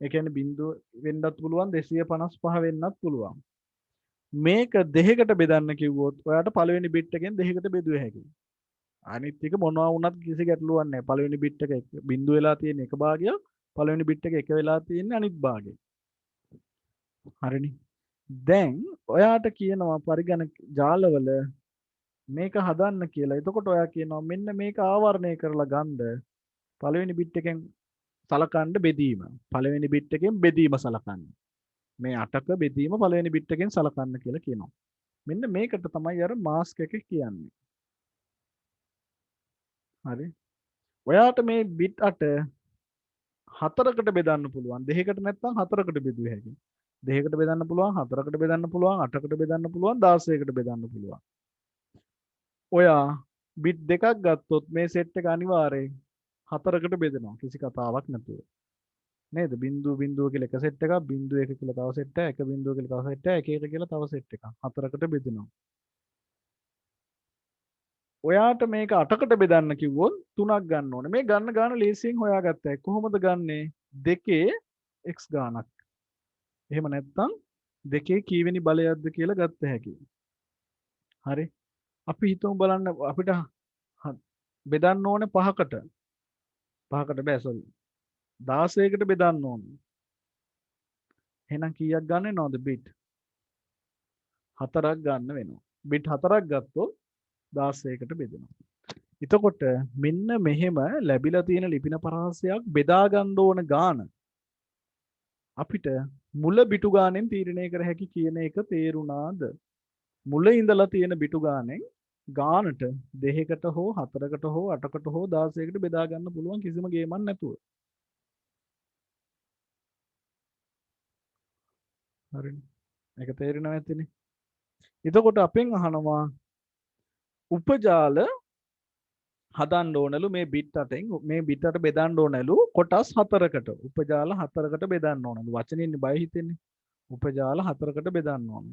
ඒ කියන්නේ බිංදුව වෙන්නත් පුළුවන් 255 වෙන්නත් පුළුවන්. මේක දෙකකට බෙදන්න කිව්වොත් ඔයාට පළවෙනි බිට් එකෙන් දෙකකට බෙදුව හැකියි. අනිත් එක මොනවා වුණත් කිසි ගැටලුවක් නැහැ. පළවෙනි බිට් එක බිංදුව වෙලා තියෙන එක භාගයක්, පළවෙනි බිට් එක එක වෙලා තියෙන අනිත් භාගය. හරිනේ. දැන් ඔයාට කියනවා පරිගණක ජාලවල මේක හදන්න කියලා. එතකොට ඔයා කියනවා මෙන්න මේක ආවරණය කරලා ගන්න පළවෙනි බිට් එකෙන් සලකන්න බෙදීම. පළවෙනි බිට් එකෙන් බෙදීම සලකන්න. මේ 8ක බෙදීම පළවෙනි බිට් එකෙන් සලකන්න කියලා කියනවා. මෙන්න මේකට තමයි අර මාස්ක් එක කියන්නේ. හරි. ඔයාට මේ බිට් 8 හතරකට බෙදන්න පුළුවන්. දෙකකට නැත්නම් හතරකට බෙදුව හැකියි. දෙකකට බෙදන්න පුළුවන්, හතරකට බෙදන්න පුළුවන්, 8කට බෙදන්න පුළුවන්, 16කට බෙදන්න පුළුවන්. ඔයා බිට් දෙකක් ගත්තොත් මේ සෙට් එක අනිවාර්යෙන් හතරකට බෙදෙනවා. කිසි කතාවක් නැතුව. නේද? බිංදුව බිංදුව කියලා එක සෙට් එකක්, බිංදුව එක කියලා තව සෙට් එකක්, එක බිංදුව කියලා තව සෙට් එකක්, එක එක කියලා තව සෙට් එකක්. හතරකට බෙදෙනවා. ඔයාට මේක 8කට බෙදන්න කිව්වොත් 3ක් ගන්න ඕනේ. මේ ගන්න ගාන ලේසියෙන් හොයාගත්තා. කොහොමද ගන්නෙ? දෙකේ x ගානක්. එහෙම නැත්නම් දෙකේ කීවෙනි බලයක්ද කියලා ගත්ත හැකියි. හරි. අපි හිතමු බලන්න අපිට බෙදන්න ඕනේ 5කට. 5කට බෑ සෝරි. 16කට බෙදන්න ඕනේ. එහෙනම් කීයක් ගන්න වෙනවද බිට්? 4ක් ගන්න වෙනවා. බිට් 4ක් ගත්තොත් 16කට බෙදෙනවා. එතකොට මෙන්න මෙහෙම ලැබිලා තියෙන ලිපින පරාසයක් බෙදා ගන්න ඕන ගාන අපිට මුල බිටු ගානෙන් තීරණය කර හැකි කියන එක තේරුණාද? මුල ඉඳලා තියෙන බිටු ගානෙන් ගානට දෙකකට හෝ හතරකට හෝ අටකට හෝ 16කට බෙදා ගන්න පුළුවන් කිසිම ගේමක් නැතුව. හරිනේ. මේක තේරෙනව ඇතිනේ. එතකොට අපෙන් අහනවා උපජාල හදන්න ඕනලු මේ බිට් 8ෙන් මේ බිට් 8 බෙදන්න ඕනලු කොටස් 4කට. උපජාල 4කට බෙදන්න ඕනලු. වචනින්නේ බය හිතෙන්නේ. උපජාල 4කට බෙදන්න ඕන.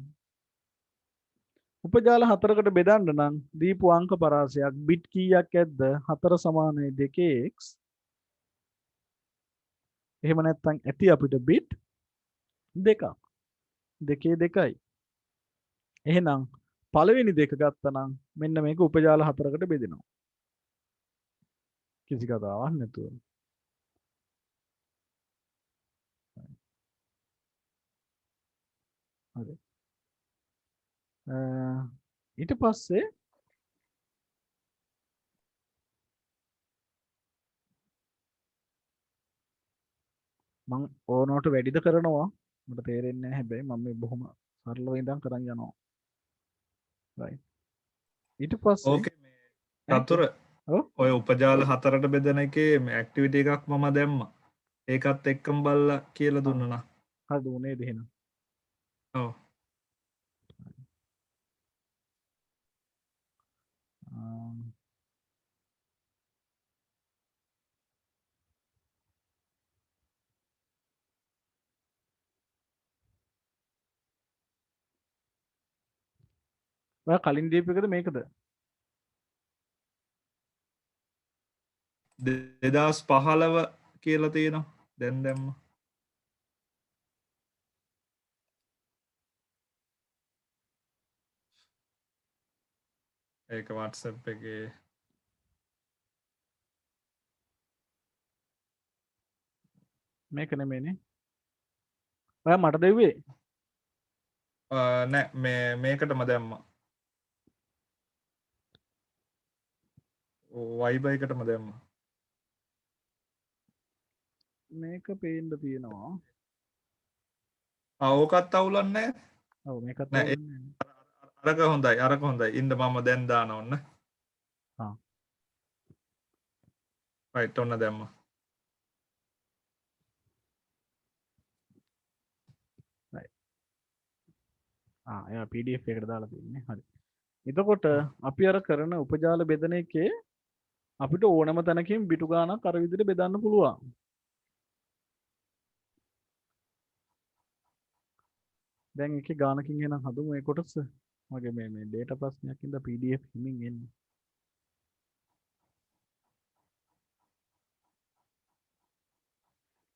උපජාල 4කට බෙදන්න නම් දීපු අංක පරාසයක් බිට් කීයක් ඇද්ද? 4 සමානයි 2x. එහෙම නැත්නම් ඇති අපිට බිට් දෙකක්. 2 2යි. එහෙනම් පළවෙනි දෙක ගත්තනම් මෙන්න මේක උපජාල 4කට බෙදෙනවා. කිසි කතාවක් නැතුව. හරි. ඊට පස්සේ මම ඕනෝට වැඩිද කරනවා. මට තේරෙන්නේ නැහැ හැබැයි මම මේ බොහොම සරලව ඉඳන් කරන් යනවා. right. ඊට පස්සේ ඕකේ මේ චතුර ඔය උපජාල 4ට බෙදෙන එකේ ඇක්ටිවිටි එකක් මම දැම්මා. ඒකත් එක්කම බලලා කියලා දුන්නා. හරිද උනේ දෙහෙනම්. ඔව්. ඔයා කලින් දීපු එකද මේකද? 2015 කියලා තියෙනවා. දැන් දැම්මා. ඒක WhatsApp එකේ මේක නෙමෙයිනේ. ඔයා මට දෙව්වේ නෑ මේකටම දැම්මා. වයිබර් එකටම දැම්මා. මේක පේන්න තියෙනවා. ඕකත් අවුලක් නෑ. ඔව් මේකත් නෑ අවුලන්නේ. අරක හොඳයි. ඉන්න මම දැන් දානවා ඔන්න. ආ. රයිට් ඔන්න දැම්මා. එයා PDF එකට දාලා තියෙන්නේ. හරි. එතකොට අපි අර කරන උපජාල බෙදන එකේ අපිට ඕනම තැනකින් බිටු ගානක් අර විදිහට බෙදන්න පුළුවන්. දැන් එකේ ගානකින් එනම් හදමු මේ කොටස. මගේ මේ data ප්‍රශ්නයක් ඉඳලා PDF හිමින් එන්නේ.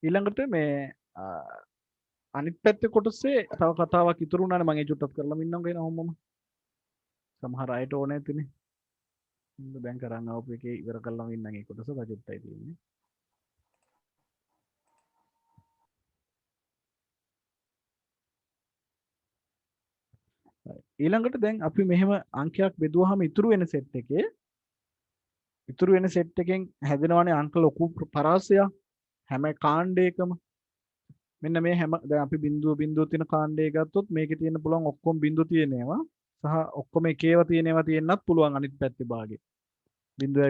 ඊළඟට මේ අනිත් පැත්තේ කොටසේ තව කතාවක් ඉතුරු වුණානේ මම ඒ චුට්ටක් කරලා ඉන්නම්කෝ එන හැමෝම. සමහර අයට ඕනේ නැතිනේ. දැන් කරන්න ආපු එකේ ඉවර කරලා ඉන්නම් ඒ කොටස බජට්ටයි තියෙන්නේ. ඊළඟට දැන් අපි මෙහෙම අංකයක් බෙදුවාම ඉතුරු වෙන සෙට් එකේ ඉතුරු වෙන සෙට් එකෙන් හැදෙනවානේ අංක ලොකු පරාසයක් හැම කාණ්ඩයකම. මෙන්න මේ හැම දැන් අපි බිඳුව තියෙන කාණ්ඩය ගත්තොත් මේකේ තියෙන පුළුවන් ඔක්කොම බිඳු තියෙනේවා සහ ඔක්කොම එකේව තියෙනේවා තියෙන්නත් පුළුවන් අනිත් පැත්තේ භාගේ.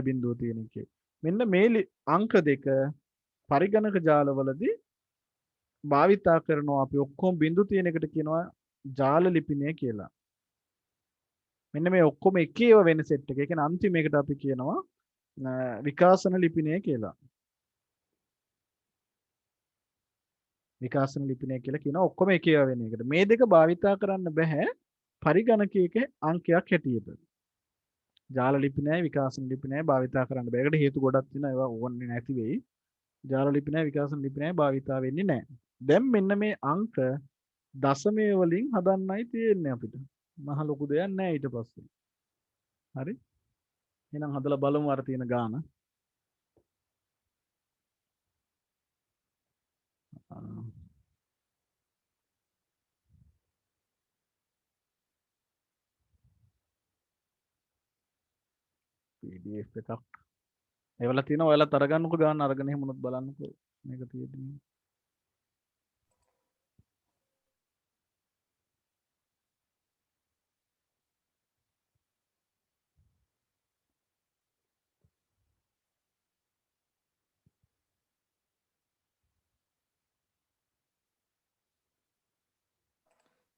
බිඳුව තියෙන එකේ. මෙන්න මේ අංක දෙක පරිගණක ජාලවලදී භාවිතා කරනවා අපි ඔක්කොම බිඳු තියෙන එකට කියනවා ජාල ලිපිනය කියලා. මෙන්න මේ ඔක්කොම එකේව වෙන සෙට් එක. ඒ කියන්නේ අන්තිමේකට අපි කියනවා විකාශන ලිපිනය කියලා. විකාශන ලිපිනය කියලා කියනවා ඔක්කොම එකේව වෙන එකට. මේ දෙක භාවිතා කරන්න බෑ පරිගණකයක අංකයක් හැටියට. ජාල ලිපිනයයි විකාශන ලිපිනයයි භාවිතා කරන්න බෑ. ඒකට හේතු ගොඩක් තියෙනවා. ඒවා ඕන්නේ නැති වෙයි. ජාල ලිපිනයයි විකාශන ලිපිනයයි භාවිතා වෙන්නේ නැහැ. දැන් මෙන්න මේ අංක දශමය වලින් හදන්නයි තියෙන්නේ අපිට. මහ ලොකු දෙයක් නැහැ ඊට පස්සේ. හරි? එහෙනම් හදලා බලමු අර තියෙන ගාන. PDF එකක්. ඒවල තියෙනවා ඔයාලා තරගන්නකෝ ගාන අරගෙන එහෙම උනොත් බලන්නකෝ මේක තියෙන්නේ.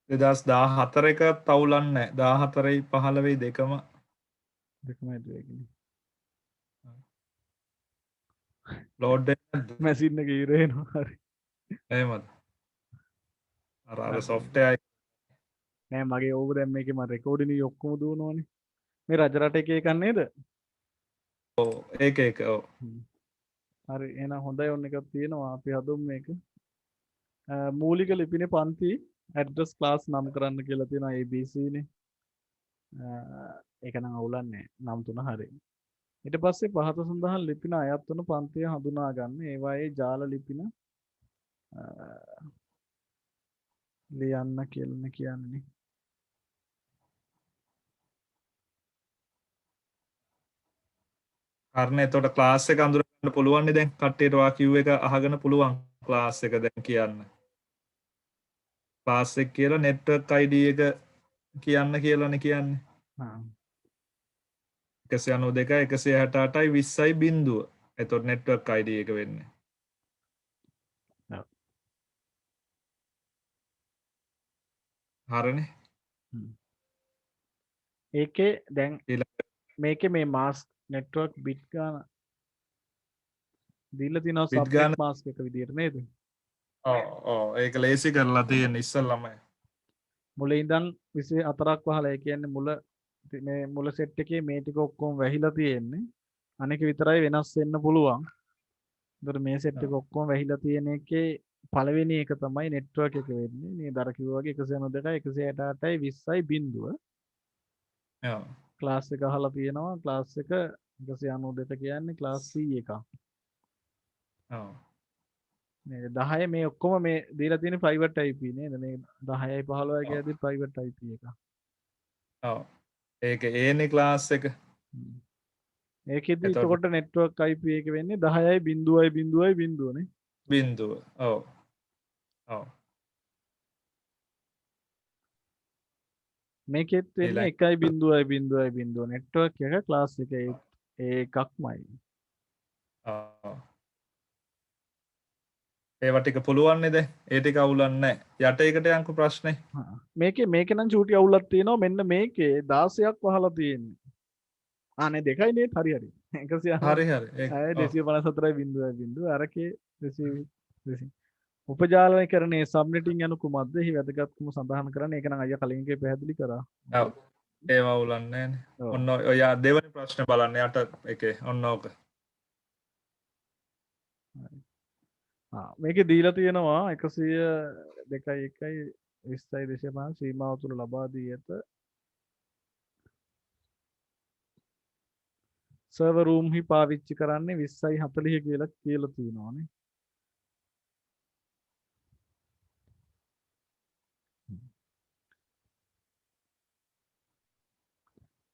දෙදස් දා හතරක තවුලන්න 14යි 15යි දෙකම දෙකම ලෝඩ් මැසින් එක ඉවර වෙනවා. හරි. එහෙමද අර සොෆ්ට්වෙයාර් නෑ මගේ ඕක දැන් මේකේ මම රෙකෝඩින් ඔක්කොම දුවනවනේ. මේ රජරට එකේ එකක් නේද? ඒක ඔව්. හරි එහෙනම් හොඳයි ඔන්න එකක් තියෙනවා අපි හදමු මේක. මූලික ලිපිනේ පන්ති ඇඩ්‍රස් ක්ලාස් නම් කරන්න කියලා තියෙනවා ABC නේ. ඒක නම් අවුලන්නේ නම් තුන හරි. ඊට පස්සේ පහත සඳහන් ලිපින අයත් වන පන්තිය හඳුනා ගන්න. ඒවායේ ජාල ලිපින ලියන්න කියලා කියන්නේ. කරන එතකොට ක්ලාස් එක අඳුරගන්න පුළුවන් නේ දැන් කට්ටියට වා කිව් එක අහගෙන පුළුවන් ක්ලාස් එක දැන් කියන්න. ක්ලාස් එක කියලා network ID එක කියන්න කියලානේ කියන්නේ. 192 168යි 20යි බිඳුව. එතකොට network ID එක වෙන්නේ. හරිනේ. ඒකේ දැන් මේකේ මේ මාස් නෙට්වර්ක් බිට් ගාන දීලා තියෙනවා සබ්නෙට් මාස්ක් එක විදියට නේද? ඔව් ඒක ලේසි කරලා තියෙන ඉස්සල්ලාම. මුලින් ඉඳන් 24ක් වහලා ඒ කියන්නේ මුල සෙට් එකේ මේ ටික ඔක්කොම වැහිලා තියෙන්නේ. අනික විතරයි වෙනස් වෙන්න පුළුවන්. ඒතර මේ සෙට් එක ඔක්කොම වැහිලා තියෙන එකේ පළවෙනි එක තමයි නෙට්වර්ක් එක වෙන්නේ. මේ දර කිව්වා වගේ 192යි 168යි 20යි බිඳුව. ක්ලාස් එක අහලා තියෙනවා. ක්ලාස් එක 192 කියන්නේ ක්ලාස් C එකක්. මේ 10 මේ ඔක්කොම මේ දීලා තියෙන private IP නේද මේ 10යි 15යි කියද්දි private IP එක. ඔව් ඒක ඒනේ ක්ලාස් එක ඒකෙදි එතකොට- එතකොට network IP එක වෙන්නේ 10.0.0.0 නේ. බින්දුව ඔව් ඔව් මේකෙත් වෙන්නේ 1.0.0.0 network එක class එක ඒකක්මයි. ඔව් ඒවා ටික පුළුවන් නේද ඒ ටික අවුලන්නේ නැහැ යට එකට යන්කෝ ප්‍රශ්නේ මේකේ නම් චූටි අවුලක් තියෙනවා මෙන්න මේකේ 16ක් වහලා තියෙන්නේ. ආනේ දෙකයි නේ හරි හරි. 100 හරි හරි ඒක අය ඔව්. 254.0 අරකේ 220 උපජාලනකරණයේ සබ්නෙටින් යනු කුමක්ද? එහි වැදගත්කම සඳහන් කරන්න. ඒක නම් අයියා කලින් එකේ පැහැදිලි කරා. ඔව් ඒවා අවුලන්නේ නැහැ ඔව්. ඔන්න ඔය දෙවෙනි ප්‍රශ්නේ බලන්න යට එකේ ඔන්න ඕක මේකේ දීලා තියෙනවා 102.1.20.5 සීමාව තුළ ලබා දී ඇත. සර්වර් රූම් හි පාවිච්චි කරන්නේ 20.40 කියලා තියෙනවානේ.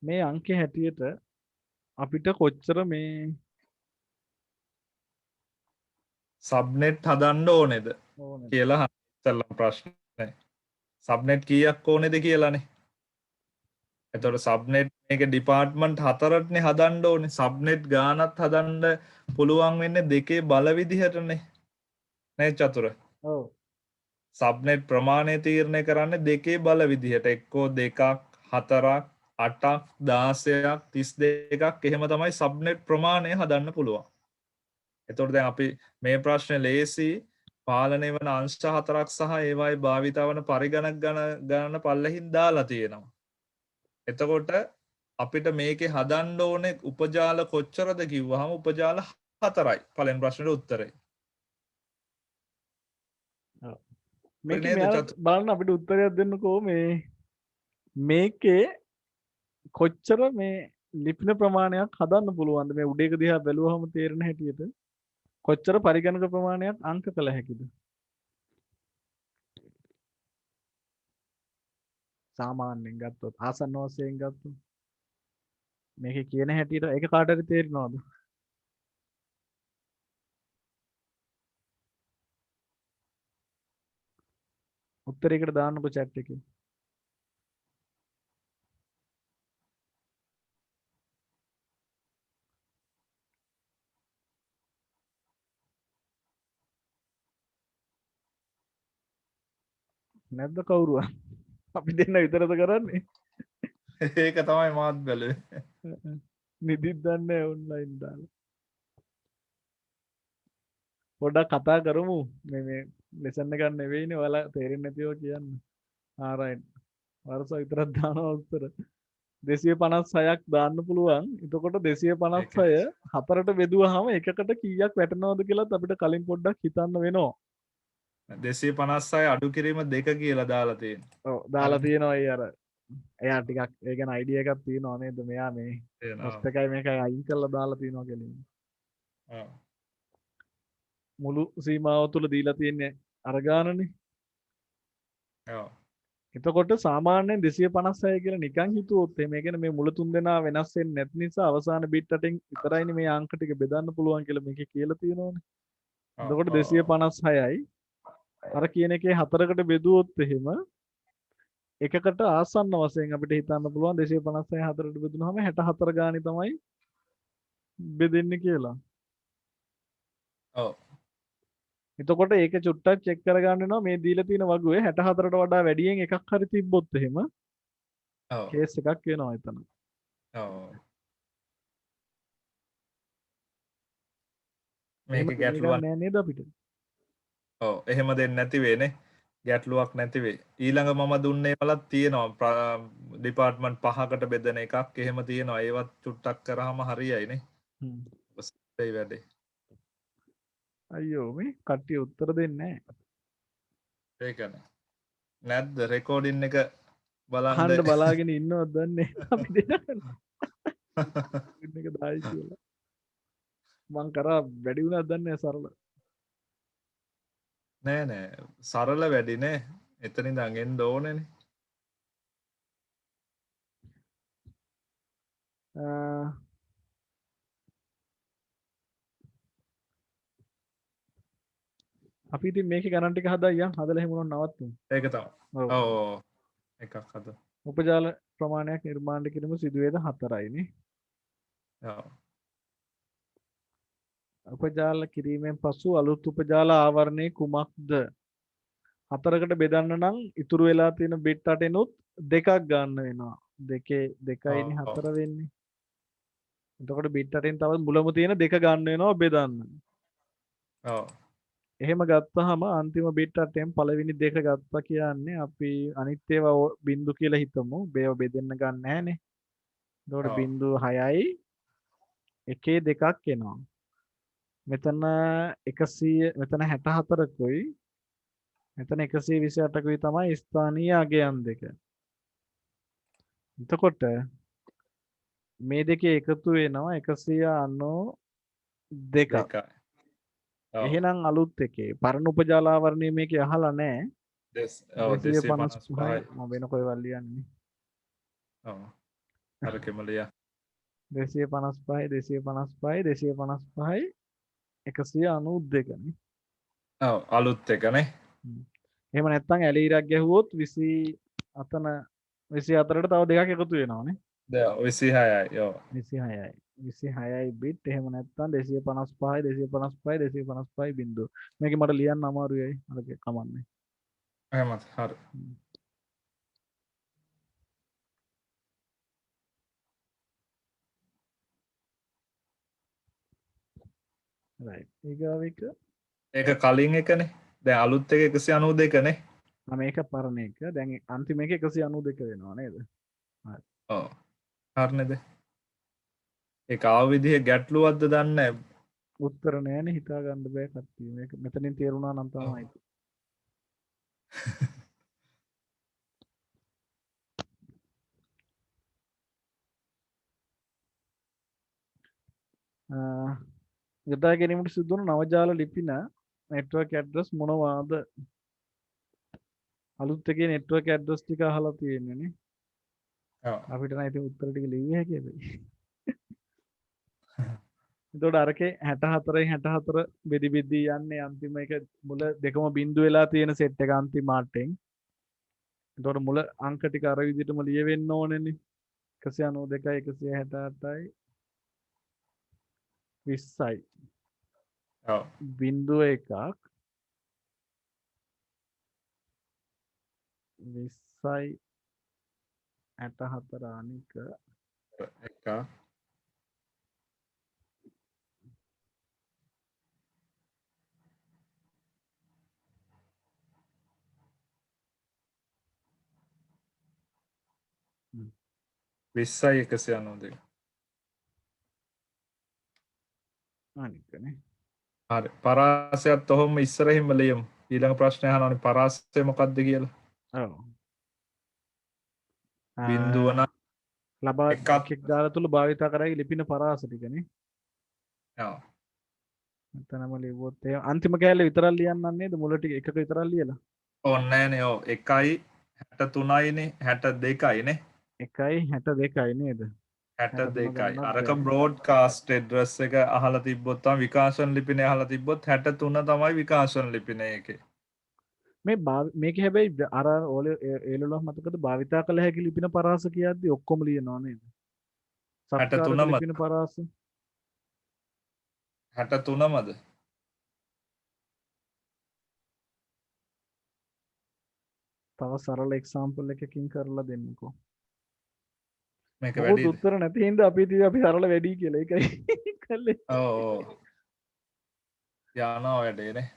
මේ අංකේ හැටියට අපිට කොච්චර මේ සබ්නෙට් හදන්න ඕනේද ඕනද? කියලා ඉස්සෙල්ලම ප්‍රශ්නේ සබ්නෙට් කීයක් ඕනේද කියලානේ එතකොට සබ්නෙට් මේක ඩිපාර්ට්මන්ට් 4ටනේ හදන්න ඕනේ සබ්නෙට් ගානක් හදන්න පුළුවන් වෙන්නේ දෙකේ බල විදිහටනේ නේ චතුර ඔව්. සබ්නෙට් ප්‍රමාණය තීරණය කරන්නේ දෙකේ බල විදිහට එක්කෝ 2ක් 4ක් 8ක් 16ක් 32ක් එහෙම තමයි සබ්නෙට් ප්‍රමාණය හදන්න පුළුවන් එතකොට දැන් අපි මේ ප්‍රශ්නේ ලේසි පාලනය වන අංශ 4ක් සහ ඒවායි භාවිතා වන පරිගණක ගණන පල්ලෙහින් දාලා තියෙනවා එතකොට අපිට මේකේ හදන්න ඕනේ උපජාල කොච්චරද කිව්වහම උපජාල 4යි පළවෙනි ප්‍රශ්නෙට උත්තරේ මේක නේද මෙයාලා චතු? බලන්න අපිට උත්තරයක් දෙන්නකෝ මේකේ කොච්චර මේ ලිපින ප්‍රමාණයක් හදන්න පුළුවන්ද මේ උඩ එක දිහා බැලුවහම තේරෙන හැටියට කොච්චර පරිගණක ප්‍රමාණයක් අංක කළ හැකිද සාමාන්‍යයෙන් ගත්තොත් ආසන්න වශයෙන් ගත්තොත් මේකේ කියන හැටියට ඒක කාට හරි තේරෙනවද උත්තරයකට දාන්නකෝ chat එකේ නැද්ද කවුරුවත් අපි දෙන්න විතරද කරන්නේ ඒක තමයි මාත් බැලුවේ නිදිත් දන්නේ ඔන්ලයින් දාලා පොඩ්ඩක් කතා කරමු මේ ලෙසන් එකක් නෙවෙයිනේ ඔයාලා තේරෙන්නේ නැතිව කියන්න ආරයිට් වරස විතරක් දානවා උත්තර 256ක් දාන්න පුළුවන් එතකොට 256 හතරට බෙදුවාම එකකට කීයක් වැටෙනවද කියලාත් අපිට කලින් පොඩ්ඩක් හිතන්න වෙනවා 256 අඩු කිරීම 2 කියලා දාලා තියෙනවා ඔව් දාලා තියෙනවා ඒ අර එයා ටිකක් ඒ ගැන අයිඩියා එකක් තියෙනවා නේද මෙයා මේ තියෙනවා. කොස්ට් එකයි මේකයි අයින් කරලා දාලා තියෙනවා කෙලින් ඔව්. මුළු සීමාව තුළ දීලා තියෙන්නේ අර ගානනේ ඔව්. එතකොට සාමාන්‍යයෙන් 256 කියලා නිකන් හිතුවොත් එහෙම ඒ කියන්නේ මේ මුල තුන් දෙනා වෙනස් වෙන්නේ නැති නිසා අවසාන බිට් අටෙන් විතරයිනේ මේ අංක ටික බෙදන්න පුළුවන් කියලා මේකේ කියලා තියෙනවනේ. එතකොට 256යි අර කියන එකේ හතරකට බෙදුවොත් එහෙම එකකට ආසන්න වශයෙන් අපිට හිතන්න පුළුවන් 256 හතරට බෙදුනහම 64 ගානේ තමයි බෙදෙන්නේ කියලා. ඔව්. එතකොට ඒක චුට්ටක් චෙක් කරගන්න වෙනවා මේ දීලා තියෙන වගුවේ 64ට වඩා වැඩියෙන් එකක් හරි තිබ්බොත් එහෙම ඔව්. කේස් එකක් වෙනවා එතන. ඔව්. මේක ගැටලුවක් නෑ නේද අපිට? ඔව් එහෙම දෙන්නේ නැති වෙන්නේ ගැටලුවක් නැති වෙයි ඊළඟ මම දුන්නේ වලත් තියෙනවා ඩිපාර්ට්මන්ට් 5කට බෙදෙන එකක් එහෙම තියෙනවා ඒවත් චුට්ටක් කරාම හරියයිනේ ඒ වැඩේ අයියෝ මේ කට්ටිය උත්තර දෙන්නේ නැහැ. ඒකනේ නැද්ද රෙකෝඩින් එක බලන්න අහන්න බලාගෙන ඉන්නවද දන්නේ අපි දෙන්න. එක දායි කියලා. මං කරා වැඩි වුණාද දන්නේ නැහැ සරල. නෑ සරල වැඩිනේ. එතන ඉඳන් එන්න ඕනේනේ. අපි ඉතින් මේකේ ගණන් ටික හදා හදලා එහෙම උනොත් නවත්තුමු. ඒක තමයි. ඔව්. එකක් හද. උපජාල ප්‍රමාණයක් නිර්මාණය කිරීම සිදුවේද 4යිනේ. ඔව්. උපජාල කිරීමෙන් පසු අලුත් උපජාල ආවරණයේ කුමක්ද? 4කට බෙදන්න නම් ඉතුරු වෙලා තියෙන බිට් 8ෙනුත් 2ක් ගන්න වෙනවා. 2යිනේ 4 වෙන්නේ. එතකොට බිට් 8ෙන් තව මුලම තියෙන 2 ගන්න වෙනවා බෙදන්න. ඔව්. එහෙම ගත්තාම අන්තිම බිට් 8ෙන් පළවෙනි 2 ගත්තා කියන්නේ අපි අනිත් ඒවා බිංදු කියලා හිතමු. මේව බෙදෙන්න ගන්න නැහනේ. එතකොට බිංදු 6යි එකේ 2ක් එනවා. මෙතන 100 මෙතන 64කුයි මෙතන 128කුයි තමයි ස්ථානීය අගයන් දෙක. එතකොට මේ දෙකේ එකතු වෙනවා 192ක්. එහෙනම් අලුත් එකේ පරණ උපජාලාවරණය මේකේ අහලා නැහැ. 255 මම වෙන කොයිවල් ලියන්නේ. ඔව්. අර කෙමලියා 255 255 192 නේ. ඔව් අලුත් එකනේ. එහෙම නැත්නම් ඇලීරක් ගැහුවොත් 20 අතන 24ට තව දෙකක් එකතු වෙනවානේ. 26යි. ඔව්. 26යි. 26යි බිට්. එහෙම නැත්නම් 255 බිංදුව. මේකේ මට ලියන්න අමාරුයි. අරක කමන්නේ. එහෙමත් හරි. right. ඊගාව එක ඒක කලින් එකනේ. දැන් අලුත් එක 192 නේ. මේක පරණ එක. දැන් අන්තිම එක 192 වෙනවා නේද? හරි. ඔව්. හරිනේද? ඒක ආව විදිහ ගැටලුවක්ද දන්නේ නැහැ. උත්තර නෑනේ හිතා ගන්න බෑ කට්ටිය. මේක මෙතනින් තේරුණා නම් තමයි. යොදා ගැනීමට සිදු වන නවජාල ලිපින නෙට්වර්ක් ඇඩ්‍රස් මොනවාද? අලුත් එකේ නෙට්වර්ක් ඇඩ්‍රස් ටික අහලා තියෙන්නේ නේ. ඔව්. අපිට නම් ඉතින් උත්තර ටික ලියවිය හැකියි හැබැයි. එතකොට අරකේ 64 බෙදි බෙදි යන්නේ අන්තිම එක මුල දෙකම බිංදු වෙලා තියෙන සෙට් එක අන්තිම මාට්ටෙන්. එතකොට මුල අංක ටික අර විදිහටම ලියවෙන්න ඕනේනේ. 192යි 168යි 20යි. ඔව්. බිංදුව එකක් 20යි 64 අනික එක 20යි 192. අනිකනේ. හරි. පරාසයත් ඔහොම ඉස්සරහින්ම ලියමු. ඊළඟ ප්‍රශ්නය අහනවානේ පරාසය මොකක්ද කියලා. ඔව්. බිංදුව නම් ලබා එකක්. එකක් දාලා තුල භාවිතා කරයි ලිපින පරාස ටිකනේ. ඔව්. මෙතනම ලියුවොත් ඒ අන්තිම කෑල්ල විතරක් ලියන්නම් නේද? මුල ටික එකක විතරක් ලියලා. ඕනේ නෑනේ. ඔව්. 1යි 63යිනේ 62යිනේ. 1.62යි නේද? 62යි. අරක බ්‍රෝඩ්කාස්ට් ඇඩ්‍රස් එක අහලා තිබ්බොත් තමයි විකාශන ලිපිනේ අහලා තිබ්බොත් 63 තමයි විකාශන ලිපිනේ එකේ. මේක හැබැයි අර ඕල ඒලොලක් මතකද භාවිතා කළ හැකි ලිපින පරාස කියද්දි ඔක්කොම ලියනවා නේද? 63ම ලිපින පරාස 63මද? තව සරල එක්සාම්පල් එකකින් කරලා දෙන්නකෝ. මේක මොකද වැඩිද? උත්තර නැති හින්දා අපි ඉතින් අපි සරල වැඩි කියලා ඒකයි කළේ. ඔව් ඔව්. යනවා වැඩේනේ.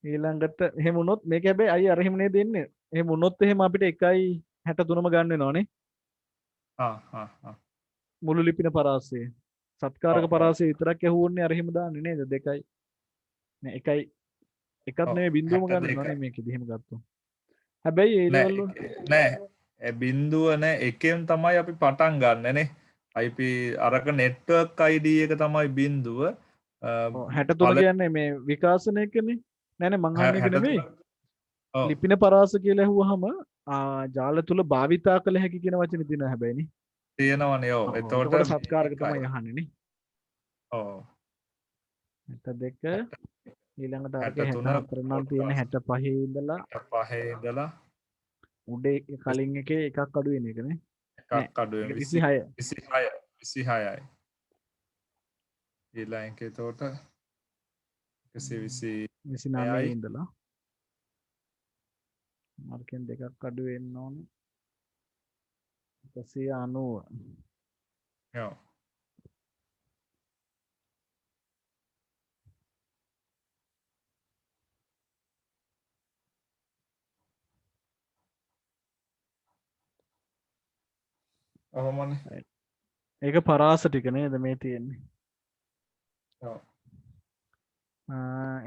ඊළඟට එහෙම වුණොත් මේක හැබැයි අය අර එහෙම නේද දෙන්නේ. එහෙම වුණොත් එහෙම අපිට 1.63ම ගන්න වෙනවනේ. මුළු ලිපින පරාසය. සත්කාරක පරාසය විතරක් ඇහුවොන්නේ අර එහෙම දාන්නේ නේද? 2යි. නෑ 1යි. එකක් නෙමෙයි බිංදුවම ගන්න වෙනවනේ මේකෙදි එහෙම ගත්තොත්. හැබැයි ඒ ලෙවල් නෑ බිංදුව නෑ එකෙන් තමයි අපි පටන් ගන්නනේ. IP අරක නෙට්වර්ක් ID එක තමයි බිංදුව. හැටතුන කියන්නේ මේ විකාශනය කනේ නෑන මංහන්න එක නෙමෙයි ඔව් ලිපින පරාස කියලා ඇහුවහම ජාල තුළ භාවිතා කළ හැකි කියෙන වචන තින හැබැයිනි තියෙනවනේ ඔව් එතකොට සත්කාරක තමයි යහන්නේනේ ඔව් 72 ඊළඟට අර්ග 63 64 නම් තියෙන 65 ඉඳලා 5 ඉඳලා උඩේ කලින් එකේ එකක් අඩු වෙන එකනේ එකක් අඩුවෙන් 26 26යි ඊළඟ එකේ එතකොට 120 29 ඉඳලා මාර්කෙන් දෙකක් අඩු වෙන්න ඕනේ 190 ඔව් ඔහොමනේ ඒක පරාස ටික නේද මේ තියෙන්නේ ඔව්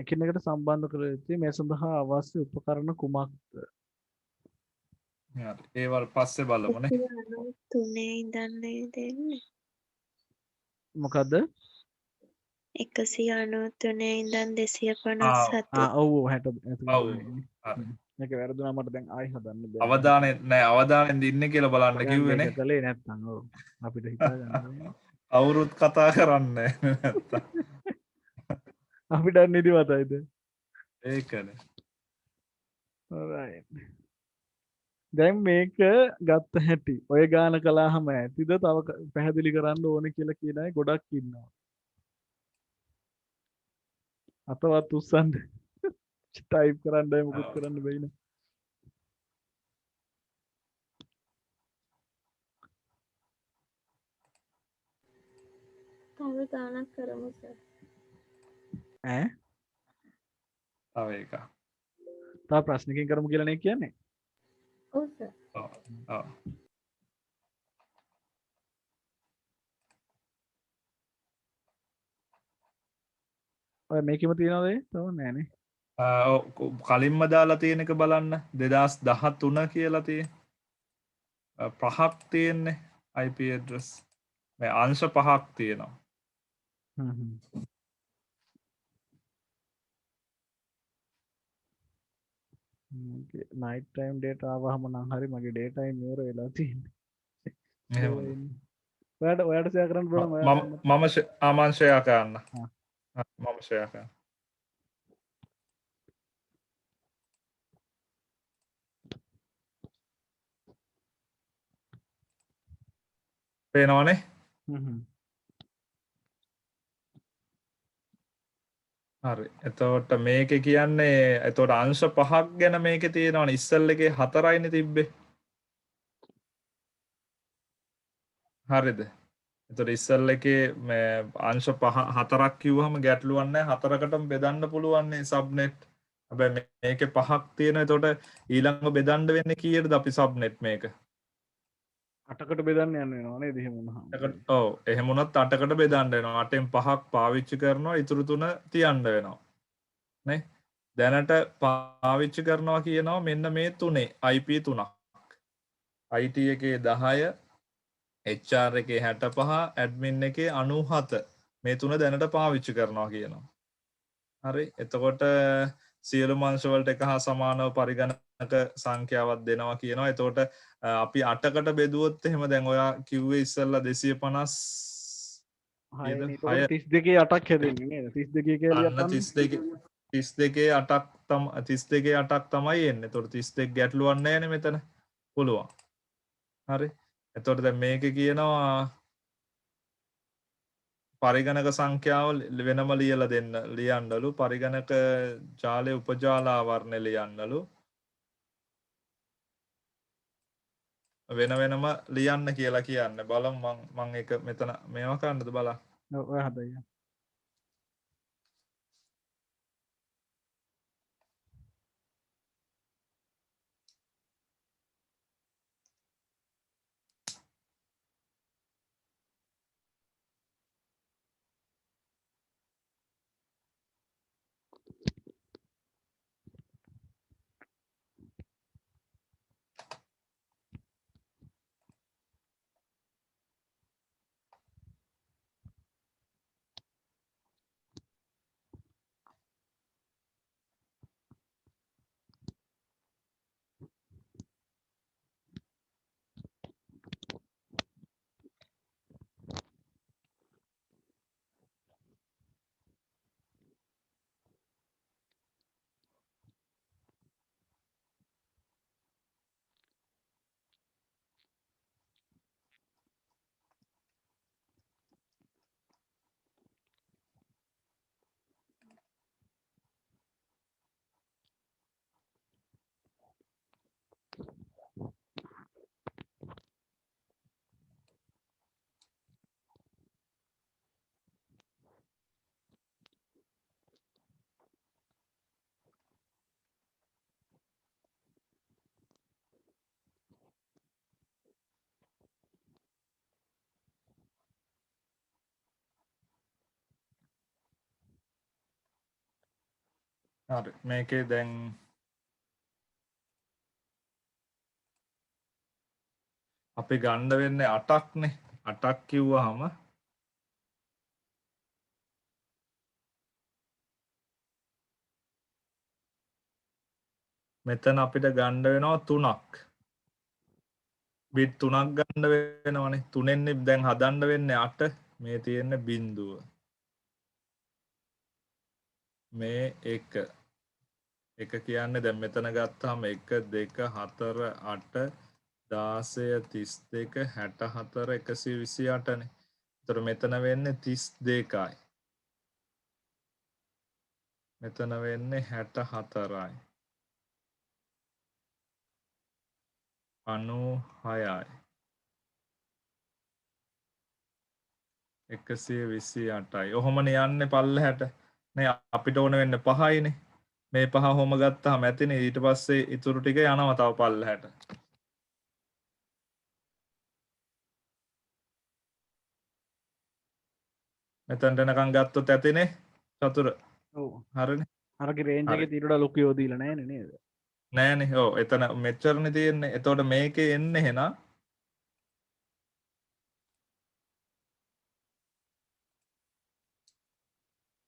එකිනෙකට සම්බන්ධ කර යුත්තේ මේ සඳහා අවශ්‍ය උපකරණ කුමක්ද හරි ඒවල් පස්සේ බලමුනේ 3 ඉඳන් දෙන්නේ මොකද්ද 193 ඉඳන් 257 ඔව් 60 ඔව් හරි මේක වැරදුනා මට දැන් ආයි හදන්න බෑ අවධානය නෑ අවධානයෙන් ඉන්නේ කියලා බලන්න කිව්වේනේ ඒක කළේ නැත්තම් ඔව් අපිට හිතා ගන්න බැහැ. අවුරුත් කතා කරන්නේ නැත්තම් අපිට නිදිමතයිද ඒකනේ alright දැන් මේක ගත්ත හැටි ඔය ගාන කළාම ඇතිද තව පැහැදිලි කරන්න ඕන කියලා කියන අය ගොඩක් ඉන්නවා අතවත් උස්සන්න ටයිප් කරන්නයි මුකුත් කරන්න බැයිනේ තව ගානක් කරමු සර් ඈ තව එකක් තව ප්‍රශ්නකින් කරමු කියලා නේ කියන්නේ ඔව් සර් ඔව් ඔව් ඔය මේකෙම තියනවද ඒ? තව නෑනේ කලින්ම දාලා තියෙන එක බලන්න 2013 කියලා තියෙන පහක් තියෙන්නේ IP address මේ අංශ පහක් තියෙනවා නයිට් ටයිම් ඩේටා ආවහම නම් හරි මගේ ඩේටා එක ඉවර වෙලා තියෙන්නේ එහෙමද ඔයාලට ෂෙයා කරන්න බලන්න මම ආමන් ෂෙයා කරන්න මම ෂෙයා කරන්න පේනවනේ හරි එතකොට මේක කියන්නේ එතකොට අංශ පහක් ගැන මේකේ තියෙනවනේ ඉස්සල් එකේ 4යිනේ තිබ්බේ හරිද එතකොට ඉස්සල් එකේ මේ අංශ 4ක් කිව්වහම ගැටලුවක් නැහැ 4කටම බෙදන්න පුළුවන් නේ සබ්නෙට් හැබැයි මේකේ 5ක් තියෙනවා එතකොට ඊළඟ බෙදන්න වෙන්නේ කීයටද අපි සබ්නෙට් මේක 8කට බෙදන්න යන්න වෙනවා නේද එහෙම වුණාම ඔව් එහෙම වුණත් 8කට බෙදන්න වෙනවා 8න් 5ක් පාවිච්චි කරනවා ඉතුරු 3 තියන්න වෙනවා නේ දැනට පාවිච්චි කරනවා කියනවා මෙන්න මේ තුනේ IP 3ක් IT එකේ 10 HR එකේ 65 ඇඩ්මින් එකේ 97 මේ තුන දැනට පාවිච්චි කරනවා කියනවා හරි එතකොට සියලු අංශ වලට එක හා සමානව පරිගණක සංඛ්‍යාවක් දෙනවා කියනවා එතකොට අපි 8කට බෙදුවොත් එහෙම දැන් ඔයා කිව්වේ ඉස්සෙල්ලා 250 32 8ක් හැදෙන්නේ නේද 32 කියලා 32 8ක් තමයි එන්නේ. එතකොට 32 ගැටලුවක් නැහැනේ මෙතන. පුළුවන්. හරි. එතකොට දැන් මේකේ කියනවා පරිගණක සංඛ්‍යාව වෙනම ලියලා දෙන්න ලියන්නලු පරිගණක ජාලයේ උපජාල ආවරණය ලියන්නලු වෙන වෙනම ලියන්න කියලා කියන්නේ බලමු මම ඒක මෙතන මේවා කරන්නද බලන්න ඔය හදයි හරි මේකේ දැන් අපි ගන්න වෙන්නේ 8ක්නේ 8ක් කිව්වහම මෙතන අපිට ගන්න වෙනවා 3ක් බිට් 3ක් ගන්න වෙනවනේ 3ෙන් දැන් හදන්න වෙන්නේ 8 මේ තියෙන්නේ බිඳුව මේ 1 එක කියන්නේ දැන් මෙතන ගත්තාම 1 2 4 8 16 32 64 128 නේ. ඒතර මෙතන වෙන්නේ 32යි. මෙතන වෙන්නේ 64යි. 96යි. 128යි. ඔහොමනේ යන්නේ පල්ලෙහාට. නේ අපිට ඕන වෙන්නේ 5යිනේ. මේ 5 ඔහොම ගත්තාම ඇතිනේ ඊට පස්සේ ඉතුරු ටික යනවා තව පල්ලෙහාට. මෙතනට එනකන් ගත්තොත් ඇතිනේ චතුර. ඔව්. හරිනේ. අරගේ රේන්ජ් හරි. එකේ තීරණ ලොකු යොදීලා නැහැනේ නේද? නෑනේ. ඔව් එතන මෙච්චරනේ තියෙන්නේ. එතකොට මේකේ එන්නේ එහෙනම්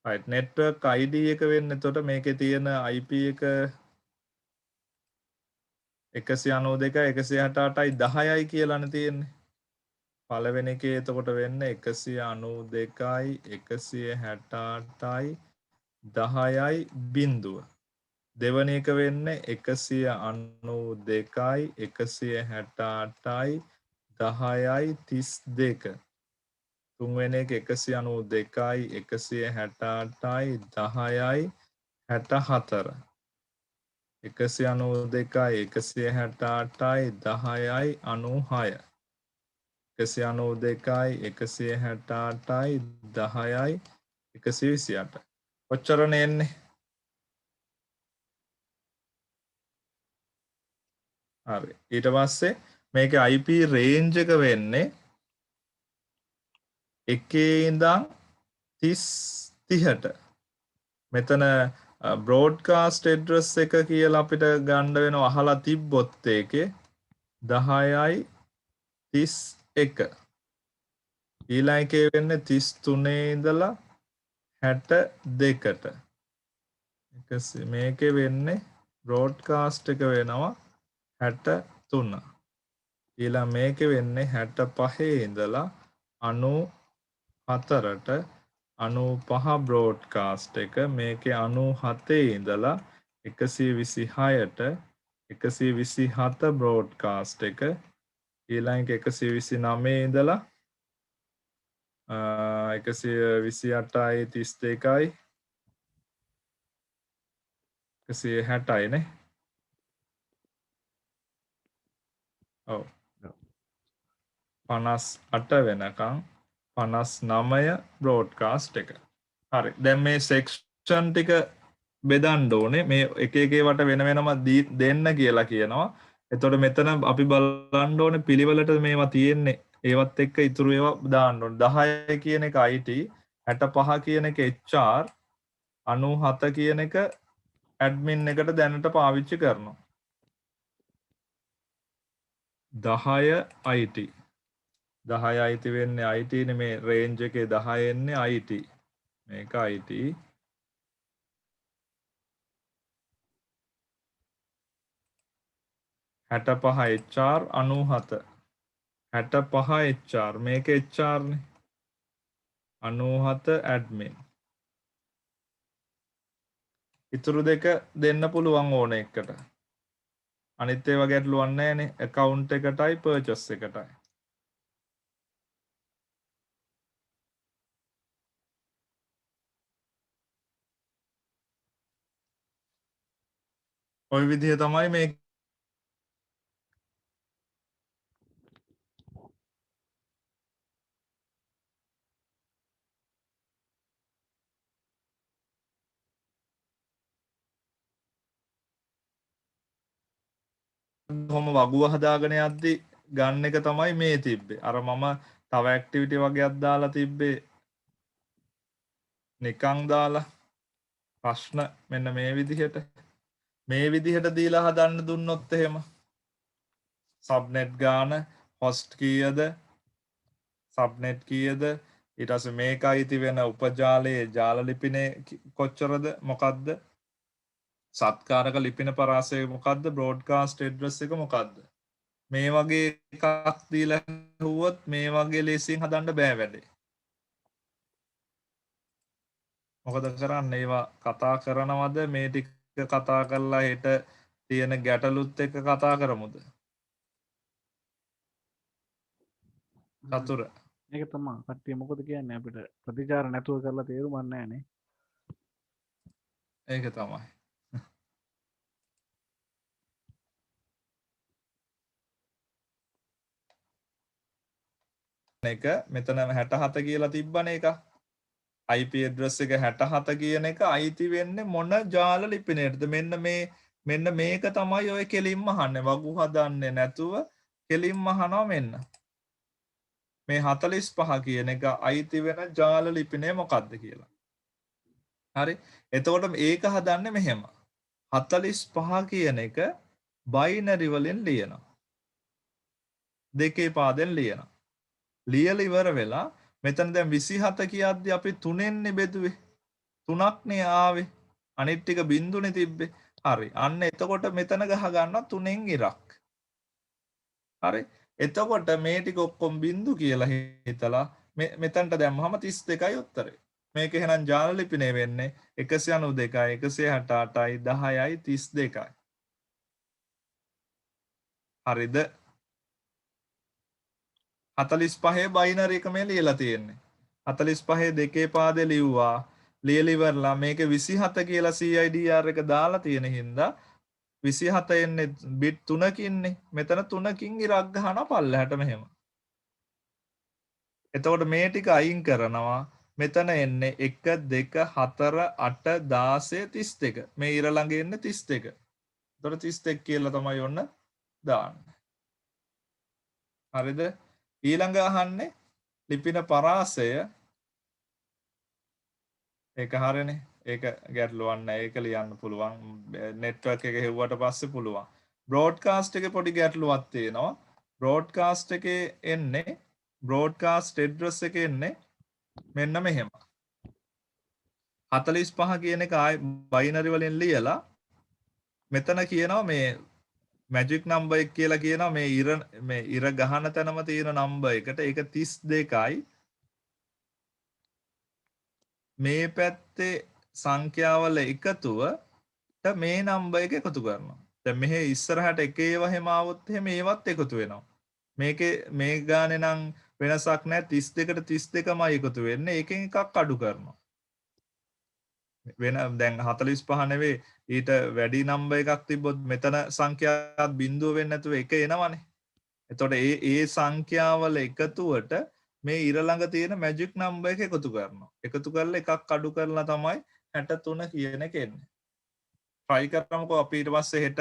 right network ID එක වෙන්නේ එතකොට මේකේ තියෙන IP එක 192යි 168යි 10යි කියලානේ තියෙන්නේ. පළවෙනි එකේ එතකොට වෙන්නේ 192යි 168යි 10යි බිඳුව. දෙවැනි එක වෙන්නේ 192යි 168යි 10යි 32. තුන්වෙනි එක 192යි 168යි 10යි 64. 192යි 168යි 10යි 96. 192යි 168යි 10යි 128. ඔච්චරනේ එන්නේ. හරි. ඊට පස්සේ මේකේ IP range එක වෙන්නේ 1 ඉඳන් 30ට. මෙතන broadcast address එක කියලා අපිට ගන්න වෙනවා අහලා තිබ්බොත් ඒකේ 10යි 31. ඊළඟ එකේ වෙන්නේ 33 ඉඳලා 62ට. මේකේ වෙන්නේ broadcast එක වෙනවා 63. ඊළඟ මේකේ වෙන්නේ 65 ඉඳලා 94ට 95 broadcast එක මේකේ 97 ඉඳලා 126ට 127 broadcast එක ඊළඟ 129 ඉඳලා 128යි 32යි 160යි නේ. ඔව් 58 වෙනකම් 59 broadcast එක. හරි. දැන් මේ section ටික බෙදන්න ඕනේ. මේ එක එක ඒවාට වෙන වෙනම දෙන්න කියලා කියනවා. එතකොට මෙතන අපි බලන්න ඕනේ පිළිවෙලට මේවා තියෙන්නේ. ඒවත් එක්ක ඉතුරු ඒවා දාන්න ඕනේ. 10 කියන එක IT, 65 කියන එක HR, 97 කියන එක admin එකට දැනට පාවිච්චි කරනවා. 10 IT 10 අයිති වෙන්නේ IT නේ මේ රේන්ජ් එකේ 10 එන්නේ IT මේක IT 65 HR 97 65 HR මේක HR නේ 97 admin ඉතුරු දෙක දෙන්න පුළුවන් ඕන එකට අනිත් ඒවා ගැටලුවක් නැහැනේ account එකටයි purchase එකටයි ඔය විදිහ තමයි මේ කොහොම වගුව හදාගෙන යද්දි ගන්න එක තමයි මේ තිබ්බේ. අර මම තව ඇක්ටිවිටි වගේක් දාලා තිබ්බේ නිකං දාලා ප්‍රශ්න මෙන්න මේ විදිහට දීලා හදන්න දුන්නොත් එහෙම සබ්නෙට් ගාන හොස්ට් කීයද සබ්නෙට් කීයද ඊට පස්සේ මේක අයිති වෙන උපජාලයේ ජාල ලිපිනේ කොච්චරද මොකද්ද සත්කාරක ලිපින පරාසය මොකද්ද බ්‍රෝඩ්කාස්ට් ඇඩ්‍රස් එක මොකද්ද මේ වගේ එකක් දීලා හුවොත් මේ වගේ ලේසියෙන් හදන්න බෑ වැඩේ මොකද කරන්නේ ඒවා කතා කරනවද මේ ටික කතා කරලා හෙට තියෙන ගැටලුත් එක්ක කතා කරමුද චතුර ඒක තමයි කට්ටිය මොකද කියන්නේ අපිට ප්‍රතිචාර නැතුව කරලා තේරුමක් නැහැ නේ ඒක තමයි එක මෙතන 67 කියලා තිබ්බනේ එක IP address එක 67 කියන එක අයිති වෙන්නේ මොන ජාල ලිපිනයටද මෙන්න මේක තමයි ඔය කෙලින්ම අහන්නේ වගු හදන්නේ නැතුව කෙලින්ම අහනවා මෙන්න මේ 45 කියන එක අයිති වෙන ජාල ලිපිනය මොකක්ද කියලා හරි එතකොට ඒක හදන්නේ මෙහෙම 45 කියන එක බයිනරි වලින් ලියනවා දෙකේ පාදෙන් ලියනවා ලියලා ඉවර වෙලා මෙතන දැන් 27 කියද්දි අපි 3න්නේ බෙදුවේ 3ක්නේ ආවේ අනිත් ටික බින්දුනේ තිබ්බේ හරි අන්න එතකොට මෙතන ගහ ගන්නවා 3න් ඉරක් හරි එතකොට මේ ටික ඔක්කොම බින්දු කියලා හිතලා මෙතනට දැම්මම 32යි උත්තරේ මේක එහෙනම් ජාල ලිපිනේ වෙන්නේ 192යි 168යි 10යි 32යි හරිද 45 බයිනරි එක මේ ලියලා තියෙන්නේ 45 දෙකේ පාදේ ලිව්වා ලියලා ඉවරලා මේක 27 කියලා CIDR එක දාලා තියෙන හින්දා 27 එන්නේ බිට් 3කින්නේ මෙතන 3කින් ඉරක් ගහනවා පල්ලෙහාට මෙහෙම එතකොට මේ ටික අයින් කරනවා මෙතන එන්නේ 1 2 4 8 16 32 මේ ඉර ළඟ එන්නේ 32 එතකොට 32 කියලා තමයි ඔන්න දාන්නේ හරිද ඊළඟ අහන්නේ ලිපින පරාසය ඒක හරිනේ ඒක ගැටලුවක් නැහැ ඒක ලියන්න පුළුවන් නෙට්වර්ක් එක හෙව්වට පස්සේ පුළුවන් බ්‍රෝඩ්කාස්ට් එකේ පොඩි ගැටලුවක් තියෙනවා බ්‍රෝඩ්කාස්ට් එකේ එන්නේ බ්‍රෝඩ්කාස්ට් ඇඩ්‍රස් එකේ එන්නේ මෙන්න මෙහෙම 45 කියන එක ආයි බයිනරි වලින් ලියලා මෙතන කියනවා මේ මැජික් නම්බර් එක කියලා කියනවා මේ ඉර ගහන තැනම තියෙන නම්බර් එකට ඒක 32යි මේ පැත්තේ සංඛ්‍යාවල එකතුවට මේ නම්බර් එක එකතු කරනවා. දැන් මෙහි ඉස්සරහට එක ඒවා හැම આવොත් එහෙම ඒවත් එකතු වෙනවා. මේකේ මේ ගානේ නම් වෙනසක් නැහැ 32ට 32මයි එකතු වෙන්නේ. ඒකෙන් එකක් අඩු කරනවා. වෙන දැන් 45 නෙවෙයි ඊට වැඩි නම්බර් එකක් තිබ්බොත් මෙතන සංඛ්‍යාවත් බිඳුව වෙන්නේ නැතුව එක එනවනේ. එතකොට ඒ සංඛ්‍යාවල එකතුවට මේ ඉර ළඟ තියෙන මැජික් නම්බර් එක එකතු කරනවා. එකතු කරලා එකක් අඩු කරලා තමයි 63 කියන එක එන්නේ. try කරමුකෝ අපි ඊට පස්සේ හෙට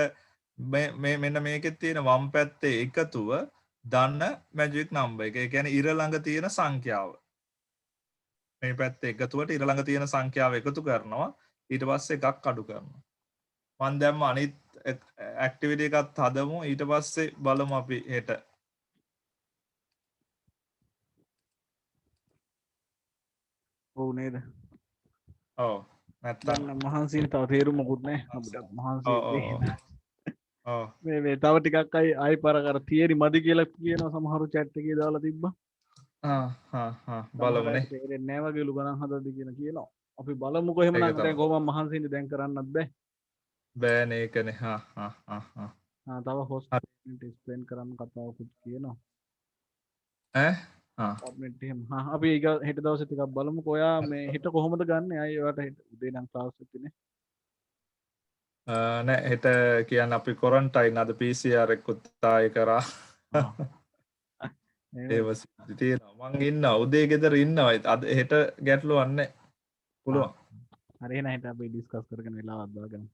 මෙන්න මේකෙත් තියෙන වම් පැත්තේ එකතුව දන්න මැජික් නම්බර් එක. ඒ කියන්නේ ඉර ළඟ තියෙන සංඛ්‍යාව. මේ පැත්තේ එකතුවට ඉර ළඟ තියෙන සංඛ්‍යාව එකතු කරනවා. ඊට පස්සේ එකක් අඩු කරනවා. මම දැම්ම අනිත් ඇක්ටිවිටි එකත් හදමු. ඊට පස්සේ බලමු අපි හෙට ඔව් නේද ඔව් නැත්තම් මහන්සියෙන් තව තේරුම් මොකුත් නැහැ අපිට මහන්සි ඔව් මේ තව ටිකක් අයි පර කර තියරි මදි කියලා කියනවා සමහරු chat එකේ දාලා තිබ්බා බලමුනේ තේරෙන්නේ නැහැ වගේලු ගණන් හදද්දි කියනවා අපි බලමුකෝ එහෙම නම් දැන් කොහොමද මහන්සියෙන් දැන් කරන්නත් බෑනේ ඒකනේ තව හොස්ට් එක්ස්ප්ලেইন කරන්න කතාවකුත් කියනවා සබ්නෙට් එහෙම අපි ඒක හෙට දවසේ ටිකක් බලමුකෝ ඔයා මේ හෙට කොහොමද ගන්න අය ඔයාට හෙට උදේ නම් ක්ලාස් එකනේ නෑ හෙට කියන්නේ අපි ක්වොරන්ටයින් අද PCR එකකුත් ආයෙ කරා ඒව තියෙනවා මං ඉන්නවා උදේ ගෙදර ඉන්නවා අද හෙට ගැටලුවක් නැහැ පුළුවන් හරි එහෙනම් හෙට අපි ඩිස්කස් කරගෙන වෙලාවක් දාගමු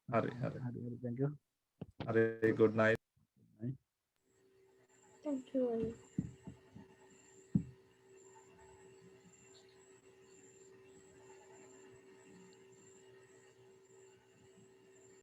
හරි thank you හරි good night Thank you.